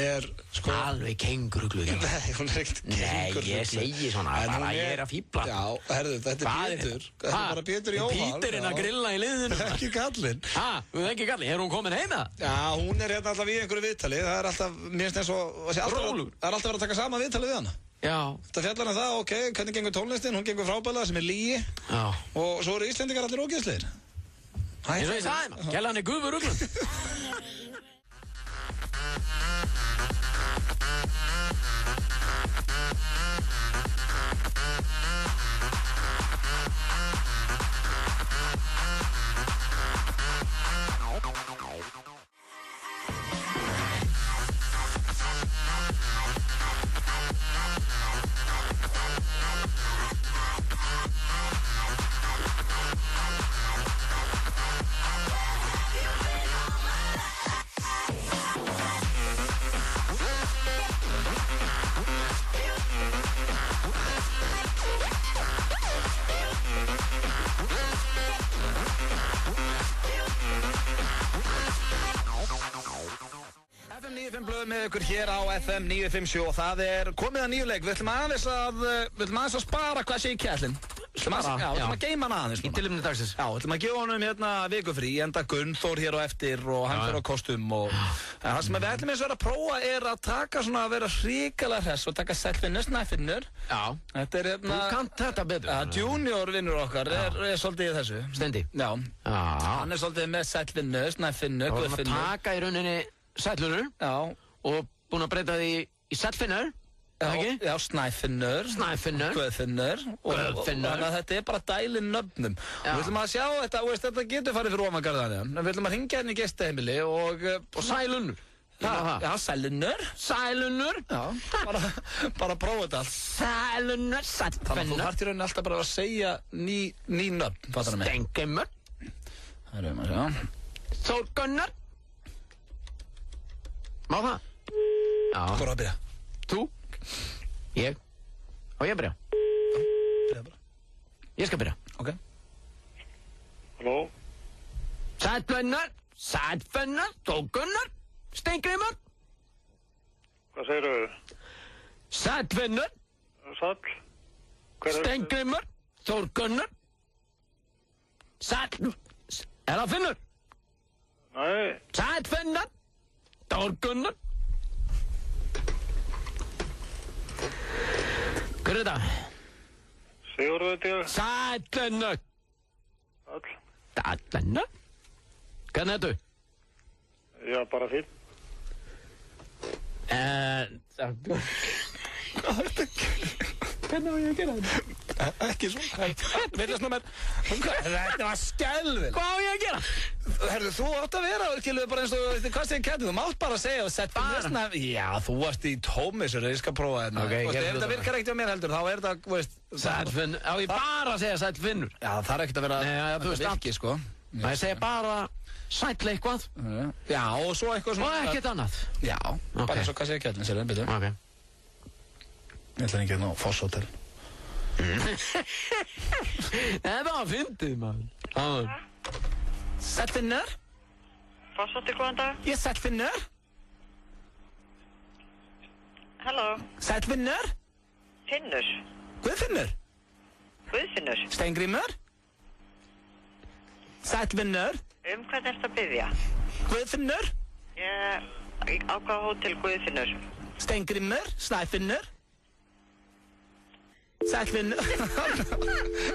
sko... Alveg kengurugluð gæla. Nei, hún ekkert kengurugluð. Nei, ég segi svona, bara ég að fíbla. Já, herðu, þetta Pétur. Þetta bara Pétur Jóhann. Píturinn að grilla í liðinu. Ekki kallinn. Þú ekki kallinn, hún komin heim eða? Já, hún hérna alltaf í einhverju viðtali. Það alltaf, mér finnst eins og... Rólur. Það alltaf verið að taka sama viðtali við hana. Já. Það fjallar það, ok, hvernig gengur tónlistin, hún gengur frábælega sem lygi. Já. Og svo eru Íslendingar allir ógeðslegir. Eins og ég sagði maður, gæla hann gufurugluð. Með ykkur hér á FM 957 og það komið að nýju leik. Við ætlum aðeins að spara hvað sé í kjællin. Við ætlum að geima hann aðeins. Í tilefni dagsins. Já, við ætlum að gefa honum hérna vikufrí, enda Gunnþór hér á eftir og hann fer á kostum og það sem við ætlum eins að vera að prófa að taka svona að vera hrikalega hress og taka Selfinnur, Snæfinnur. Já. Þetta hérna... Þú kannt þetta betur. Junior vinnur okkar svolítið í þessu. Steindi. Já. Hann svolítið með Selfinnur, Snæfinnur, Guðfinnur. Og taka í rauninni Sællunur. Já. Og búin að breyta því í Selfinnur, ekki? Já, Snæfinnur, Guðfinnur og þannig að þetta bara dælin nöfnum. Og við ætlum að sjá þetta getur farið fyrir Ómagarðan, en við ætlum að hringja henni í gestaheimili og Sælunur. Já, Sælunur. Sælunur. Já, bara prófa þetta allt. Sælunur, Selfinnur. Þannig að þú þarft í rauninni alltaf bara að segja ný nöfn, fattar það mig? Steingrimur. Það erum að sjá. Þórgunnar. Má það? Já. Hvor að byrja? Þú? Ég? Á ég að byrja? Byrja bara. Ég skal byrja. Ok. Halló? Selfinnur, Þórgunnar, Steingrimur. Hvað segirðu? Selfinnur. Sæll. Steingrimur, Þórgunnar. Það Finnur? Nei. Selfinnur, Þórgunnar. Hver þetta? Sigurður þetta ég. Selfinnur. Selfinnur? Hvernig er þetta? Já, bara fín. Hvað er þetta? Hvernig var ég að gera þetta? Ekki svona. Þetta var skelvill. Hvað var ég að gera? Herðu, þú átt að vera, bara eins og, hvað segir Kjartan? Þú mátt bara segja og setja þessna. Já, þú varst í tómisur, ég skal prófa þetta. Ef þetta virkar ekkert á mér heldur, þá þetta, veist... Selfinnur, á ég bara að segja Selfinnur. Já, það þarf ekkert að vera virki, sko. Það ég segja bara sæll eitthvað. Já, og svo eitthvað svona... Og ekkert annað. Já, bara eins og hvað segir Kjartan, sér það, betur. Ok. Ég ætla ekki að ná Foss Hotel. Það var fyndið, maður. Sællfinnur? Foss Hotel, góðan dag. Ég Sællfinnur? Halló. Sællfinnur? Finnur. Guðfinnur? Guðfinnur. Steingrímur? Sællfinnur? Hvað ertu að biðja? Guðfinnur? Ég ákvað hótel Guðfinnur. Steingrímur? Snæfinnur? Sællfinnur?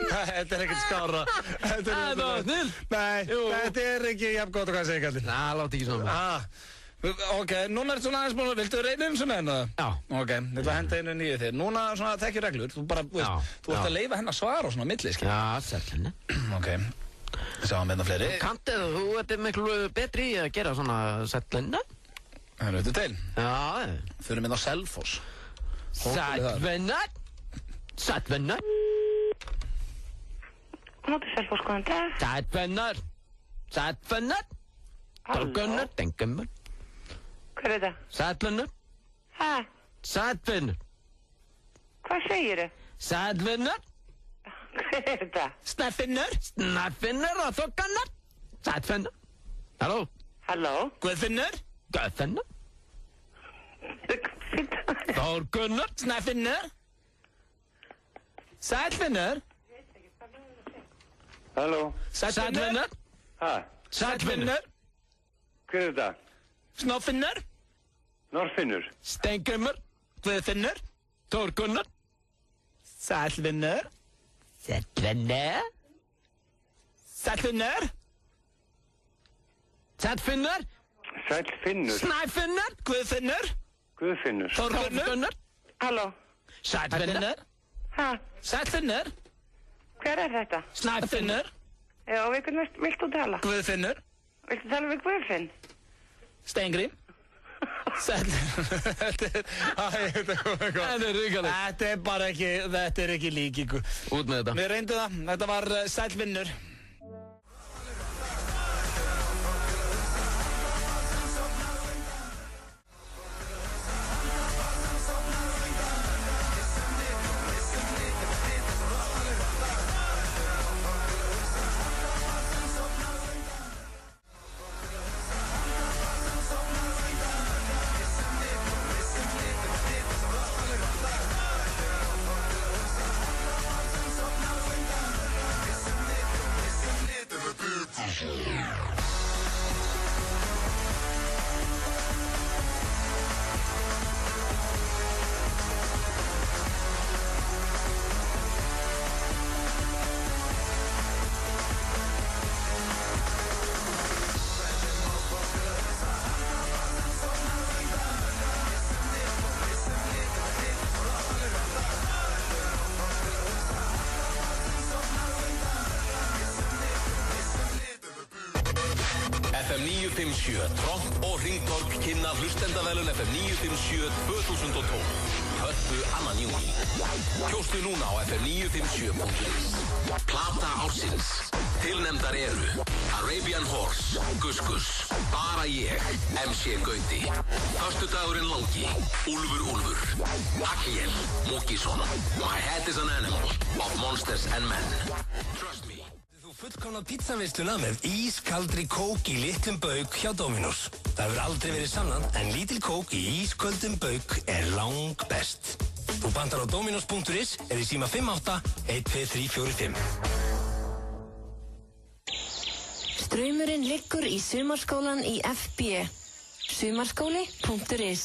Þetta ekkert skára. Þetta snill. Nei, þetta ekki jafn gott og hvað segir kallinn. Láta ekki svona. Ok, núna er þetta svona aðeins búin að viltu reyna svona enn það? Já. Ok, ég ætla að henda einu nýju þér. Núna svona þekkir reglur, þú bara, þú ert að leyfa henn að svara og svona milli, skil. Já, Sællfinnur. Ok, sjáum með það fleiri. Þú ert miklu betri í að gera svona Sællfinnur. Það er auðvitað til. Já. Fyrir með á Selfoss. Sællfinnur. Sællfinnur. Hótel Selfoss, góðan dag. Sællfinnur. Sællfinnur. Gunnar, Steingrímur. Hver er það? Sællfinnur. Hæ? Sællfinnur. Hvað segirðu? Sællfinnur. Hver er það? Snæfinnur. Snæfinnur og þú Gunnar. Sællfinnur. Halló. Halló. Guðfinnur. Guðfinnur. Þór Gunnar. Snæfinnur. Sællfinnur. Halló. Sællfinnur. Hæ? Sællfinnur. Hver er það? Snófinnur. Norfinnur. Steingrímur. Guðfinnur. Þór Gunnar. Sællfinnur. Sællfinnur. Sællfinnur. Sællfinnur. Sællfinnur. Snæfinnur. Guðfinnur. Guðfinnur. Þór Gunnar. Halló. Sællfinnur. Hæ? Sællfinnur. Hver er þetta? Snæfinnur. Já, og viltu tala? Guðfinnur. Viltu tala við Guðfinn? Steingrím. Þetta er ríkalegt. Þetta er ekki líkingu. Út með þetta. Við reyndum það. Þetta var Sællfinnur. FM 957, Tromp og Hringtorg kynna hlustendavelun FM 957 2012. Hörpu annan júni. Kjóstu núna á fm957.is. Plata ársins. Tilnefndar eru Arabian Horse, Gus Gus, Bara ég, MC Gauti, Föstudagurinn langi, Úlfur, Akiel, Múkisson, My Head is an Animal, of Monsters and Men. Trust me. Þú fullkomna pizzavisluna með ískaldri kók í litlum bauk hjá Dominos. Það hefur aldrei verið sannað, en lítil kók í ísköldum bauk er lang best. Þú bandar á dominos.is eða í síma 58 12345. Straumurinn liggur í sumarskólan í FB. Sumarskóli.is.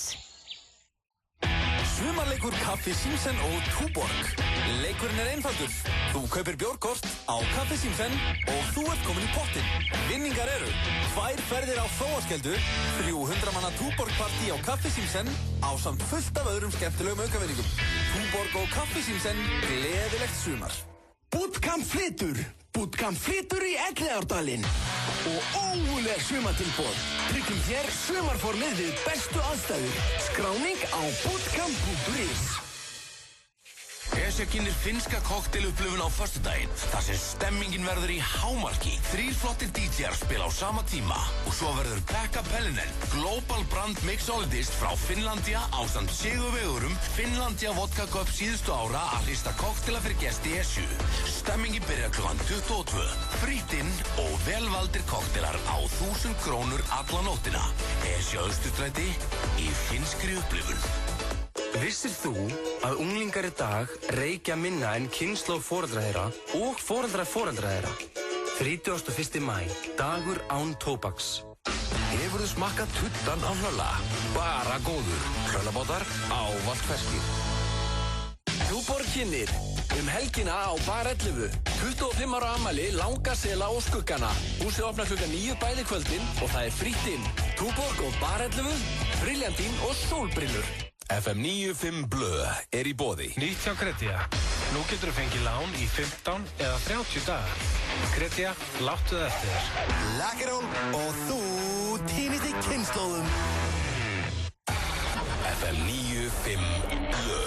Sumarleikur Kaffi Simsen og Túborg. Leikurinn er einfaldur. Þú kaupir bjórkort á Kaffi Simsen og þú ert komin í pottinn. Vinningar eru 2 ferðir á Hróarskeldu, 300 manna Túborg-partí á Kaffi Simsen ásamt fullt af öðrum skemmtilegum aukavinningum. Túborg og Kaffi Simsen, gleðilegt sumar. Bootcamp flytur. Bootcamp flytur í Elliðaárdalinn. Og ógúleg sumartilboð. Tryggjum þér sumarformið við bestu aðstæður. Skráning á bootcamp.is. Asia kynnir finnska kokteilupplifun á föstudaginn, þar sem stemmingin verður í hámarki. 3 flottir DJ-ar spila á sama tíma og svo verður Pekka Pellinen, Global Brand Mixologist frá Finnlandia ásamt sigurvegurum Finnlandia Vodka Cup síðustu ára að hrista kokteila fyrir gesti Esju. Stemmingin byrjar klukkan 22. Frítt inn og velvaldir kokteilar á 1000 krónur alla nóttina. Esja Austurstræti í finnskri upplifun. Vissir þú að unglingar í dag reykja minna en kynslóð foreldra þeirra og foreldra þeirra? 31. maí, dagur án tóbaks. Hefurðu smakkað tuttan á Hlölla? Bara góður. Hlöllabátar ávallt ferskir. Túborg kynnir helgina á Bar 11. 25 ára afmæli, Langasela og Skuggana. Húsið opnar klukkan 9 bæði kvöldin og það er frítt inn. Túborg og Bar 11, Briljantín og sólbrillur. FM 95 Blö er í boði. Nýtt hjá Kredja. Nú getur þú fengið lán í 15 eða 30 daga. Kredja, láttu það eftir þér. Lakkeról og þú týnist í kynslóðum. FM 95 Blö.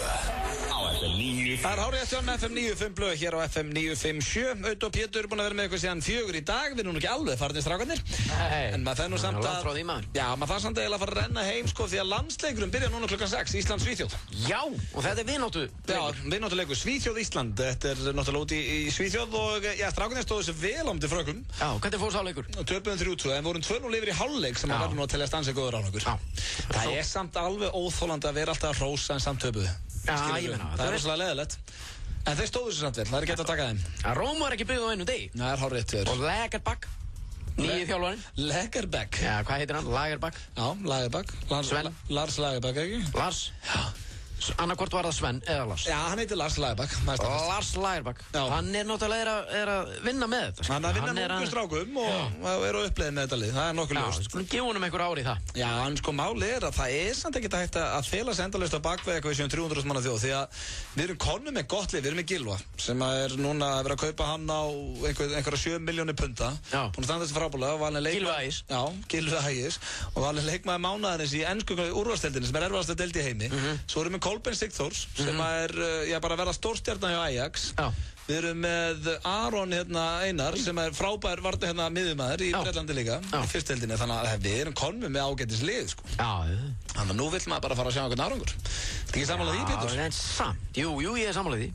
Það er hárið eftir FM 95 Blöð hér á FM 957. Aut og Pétur er búin að vera með ykkur síðan 4 í dag. Við erum nú ekki alveg farinir strákarnir. En maður það nú samt að... Já, maður það samt eiginlega að fara að renna heim sko því að landsleikurinn byrja núna klukkan 6, Ísland-Svíþjóð. Já, og þetta er vináttuleikur. Já, vináttuleikur, Svíþjóð-Ísland. Þetta er náttúrulega úti í Svíþjóð og já, strákarnir stóðu sér vel á móti frökkum. Já, hvernig fór sá leikur? Töpuðum 3-2, en vorum 2-0 yfir í hálfleik sem verður nú að telja stansi góður á okkur. Það er samt alveg óþolandi að vera alltaf að hrósa en samt töpuðu. Já, ég meina það er rosalega leiðilegt. En þeir stóðu sér samt vel, það er ekki hægt að taka þeim. Róm var ekki byggð á einu degi. Það er hárrétt þér. Og Lagerbäck, nýji þjálfarinn. Lagerbäck? Já, hvað heitir hann? Lagerbäck? Já, Lagerbäck. Sven? Lars Lagerbäck, ekki? Lars? Já. Annarkvort var það Sven eða Lars. Já, hann heitir Lars Lagerbäck. Lars Lagerbäck. Hann er náttúrulega að vinna með þetta. Hann er að vinna með ungu strákum og er á uppleið með þetta lið. Það er nokkuð ljóst. Já, skulum gefa honum einhver ári í það. Já, en sko máli er að það er samt ekkert hægt að fela sig endalaust á bakveg eitthvað í 300.000 manna þjóð því að við erum konum með gott lið, við erum með Gylfa sem er núna að vera að kaupa hann á einhverja 7 milljónir punda. Búin að standa þessi frábúrlega. Gylfi Ægis og valin leikmaður mánaðarins í ensku úrvalsdeildinni sem er erfiðasta deild í heimi. Svo erum við Kolbeinn Sigþórs sem er bara að verða stórstjarna hjá Ajax. Við erum með Aron Einar sem er frábær miðjumaður í Bretlandi líka í fyrstdeildinni, þannig að við erum konum með ágætis lið sko. Þannig að nú vill maður bara fara að sjá einhvern árangur. Þetta er ekki sammála því, Pétur? En samt, jú, ég er sammála því.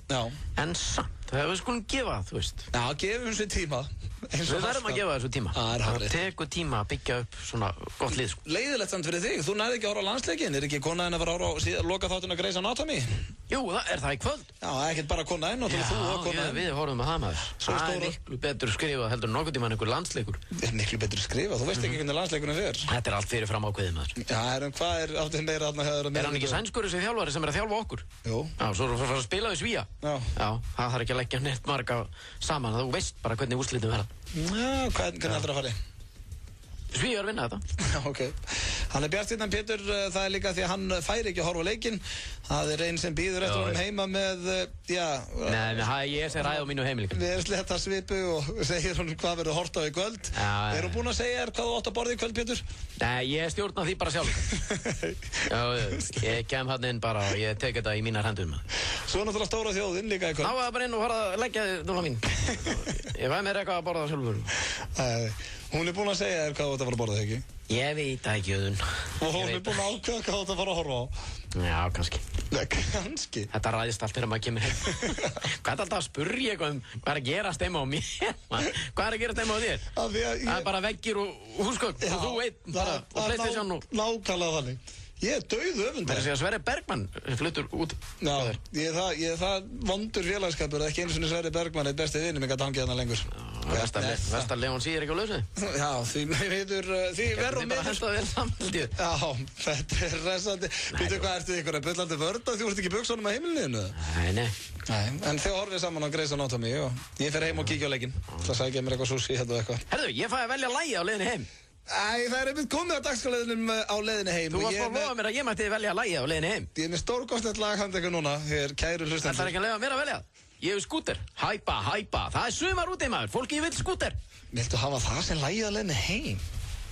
En samt, það við skulum gefa það, þú veist. Já, gefum þessu tíma. Við verðum að gefa þessu tíma. Það tekur tíma að byggja upp svona gott lið sko. Leiðilegt samt fyrir þig, þú nærði ekki að horfa á landsleikinn. Er ekki konaðinn að fara að horfa á loka þáttuna Grey's Anatomy? Jú, er það í kvöld? Já, ekkert bara konaðinn, og þú og konaðinn. Við horfum að það maður. Það er miklu betur skrifað heldur en nokkuð tíma en einhver landsleikur. Miklu betur skrifað, þú veist ekki hvernig landsleikurinn fer. Þetta er allt fyrir fram ákveðið maður. Já, hvað er áttið meira þarna hjá þér? Er hann ekki sænskur þessi þjálfari sem er að þjálfa okkur? Jú. Já, svo er það að spila við Svía. Já, það þarf ekki að leggja neitt marga saman, þú veist bara hvernig úrslitin verða. Já, hvernig heldur það að fara? Svíjar vinna þetta. Já, ok. Hann er bjartsýnn Pétur, það er líka því að hann fær ekki að horfa á leikinn. Það er einn sem býður eftir honum heima með, Nei, ég sé ræð á mínu heimili. Við erum sletta svipu og segir honum hvað verður hort á í kvöld. Er hún búin að segja hvað þú átt að borða í kvöld, Pétur? Nei, ég stjórna því bara sjálf. Ég kem hann inn bara og ég tek þetta í mínar hendur. Svo náttúrulega stóra þjóðin líka í kvöld. Ná, það bara inn og fara að leggja þið, dúla mín. Ég væði mér eitthvað að borða sjálfur. Hún er búin að segja þér hvað þú ætti að fara að borða, ekki? Ég veit ekki, Auðun. Og hún er búin að ákveða hvað þú ætti að fara að horfa á? Já, kannski. Nei, kannski? Þetta ræðist allt þegar maður kemur heim. Hvað er alltaf að spurja eitthvað hvað er að gerast heima á mér? Hvað er að gerast heima á þér? Það er bara veggir og húsgögn og þú veit bara og PlayStation og... Nákvæmlega þannig. Ég er dauð öfundur. Það er að segja Sverrir Bergmann fluttur út. Já, ég er það vondur félagskapur að ekki einu sinni Sverrir Bergmann er besti vinur mig að tangja hana lengur. Vestar Leon síður ekki á lausu? Já, því verður og bara henda þér samfélgið. Já, þetta er resandi. Veitu hvað, ertu ykkur að byllandi vörda því þú ert ekki buxunum að heimilinu? Nei. En þið horfið saman á Grey's Anatomy og ég fer heim og kíkja á leikinn. Það sækja mér eitthvað sushi hérna og eitthvað. Herðu, ég fæ að velja lagi á leiðinni heim. Æ, það er einmitt komið á dagskrárliðinum á leiðinni heim. Þú varst að lofa mér að ég mætti velja lagi á leiðinni heim. Ég er með stórkostlegt lag handa ykkur núna, hér kæru hlustendur. Það er ekki að leyfa mér að velja. Ég hef skúter. Hæpa. Það er sumar úti maður. Fólki vil skúter. Viltu hafa það sem lagi á leiðinni heim?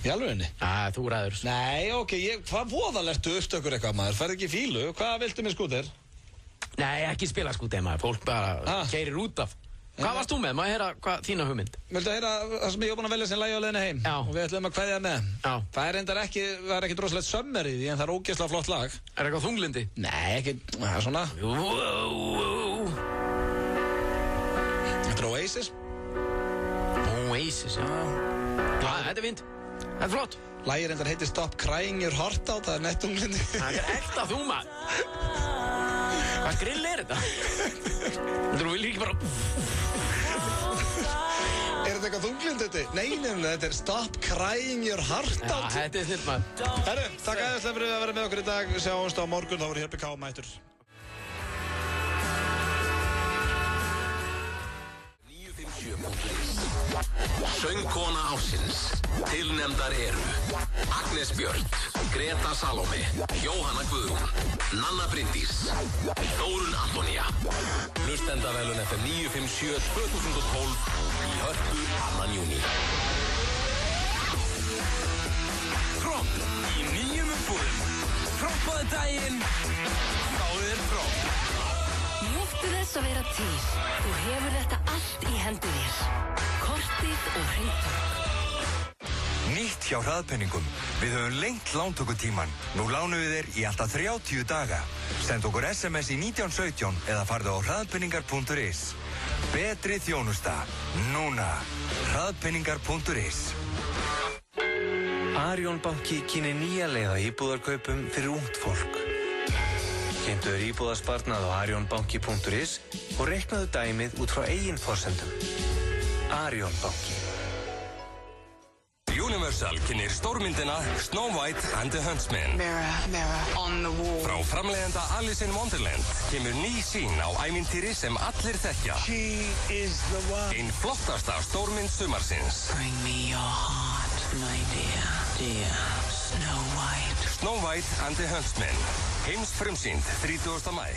Í alvegni? Þú ræður. Nei, ok, hvað voðalertu uppstökur eitthvað maður? Færð ekki í fílu? Hvað viltu með skúter? Nei, ekki spilaskúti, maður. Fólk bara keyrir út af. Hvað varst þú með? Má ég heyra þína hugmynd? Viltu að heyra það sem ég var búinn að velja sem lagi á leiðinni heim? Já. Og við ætlum að kveðja með. Já. Það er reyndar ekki, það er ekkert rosalegt sömmer í því, en það er ógeðslega flott lag. Er eitthvað þunglindi? Nei, ekki, það er svona. Þetta er Oasis. Oasis, já. Já, þetta er fínt. Þetta er flott. Lagið reyndar heitir Stop Crying Your Heart Out, það er nett þunglindi. Það er ekta þú, maður. Hvað grill er þetta? Þú vil ekki bara... Er þetta eitthvað þunglind þetta? Nei, þetta er Stop Crying Your Heart Out. Já, þetta er snill, maður. Herru, takk æðislega fyrir að vera með okkur í dag. Sjáumst á morgun, þá voru Hjörpi K. mættur. Söngkona ársins. Tilnefndar eru Agnes Björn, Greta Salóme, Jóhanna Guðrún, Nanna Bryndís, Þórunn Antonía. Hlustendavelun FM 957 2012 í Hörpu 2. júní. Promp í nýjum umbúðum. Prompaði daginn, fáðu þér promp. Njóttu þess að vera til. Þú hefur þetta allt í hendi þér. Kortið og hreintörn. Nýtt hjá hraðpenningum. Við höfum lengt lántökutíman. Nú lánum við þér í alltaf 30 daga. Send okkur SMS í 1917 eða farðu á hraðpenningar.is. Betri þjónusta. Núna. Hraðpenningar.is. Arion banki kynir nýja leið að íbúðarkaupum fyrir ungt fólk. Kynntu þér íbúðasparnað á arionbanki.is og reiknaðu dæmið út frá eigin forsendum. Arion banki. Universal kynir stórmyndina Snow White and the Huntsman. Mirror, mirror on the wall. Frá framleiðanda Alice in Wonderland kemur ný sýn á ævintýri sem allir þekkja. She is the one. Ein flottasta stórmynd sumarsins. Bring me your heart, my dear, dear Snow White. Snow White and the Huntsman. Heimsfrumsýnd 30. maí.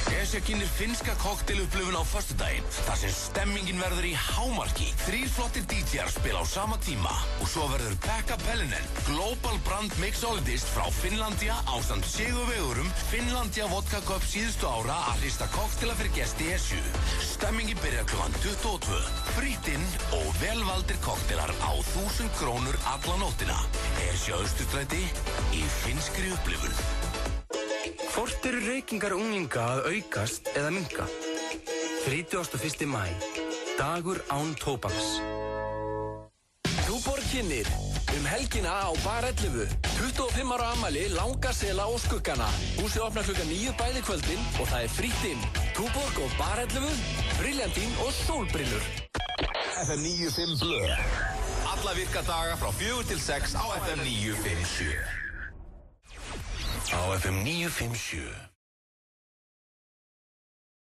Esja kynir finnska kokteilupplifun á föstudaginn, þar sem stemmingin verður í hámarki. 3 flottir DJs spila á sama tíma og svo verður Pekka Pellinen, Global Brand Mixologist frá Finnlandia ásamt sigurvegurum Finnlandia Vodka Cup síðustu ára að hrista kokteila fyrir gesti Esju. Stemmingin byrjar kl. 22. Frítt inn og velvaldir kokteilar á 1000 krónur alla nóttina. Esja Austurstræti í finnskri upplifun. Hvort eru reykingar unglinga að aukast eða minnka? 31. maí. Dagur án tóbaks. Túborg kynnir helgina á Bar 11. 25 ára afmæli, Langasela og Skuggana. Húsið opnar klukkan 9 bæði kvöldin og það er frítt inn. Túborg og Bar 11, Briljantín og sólbrillur. FM 95 Blö. Alla virka daga frá 4 til 6 á FM 957. Á FM 957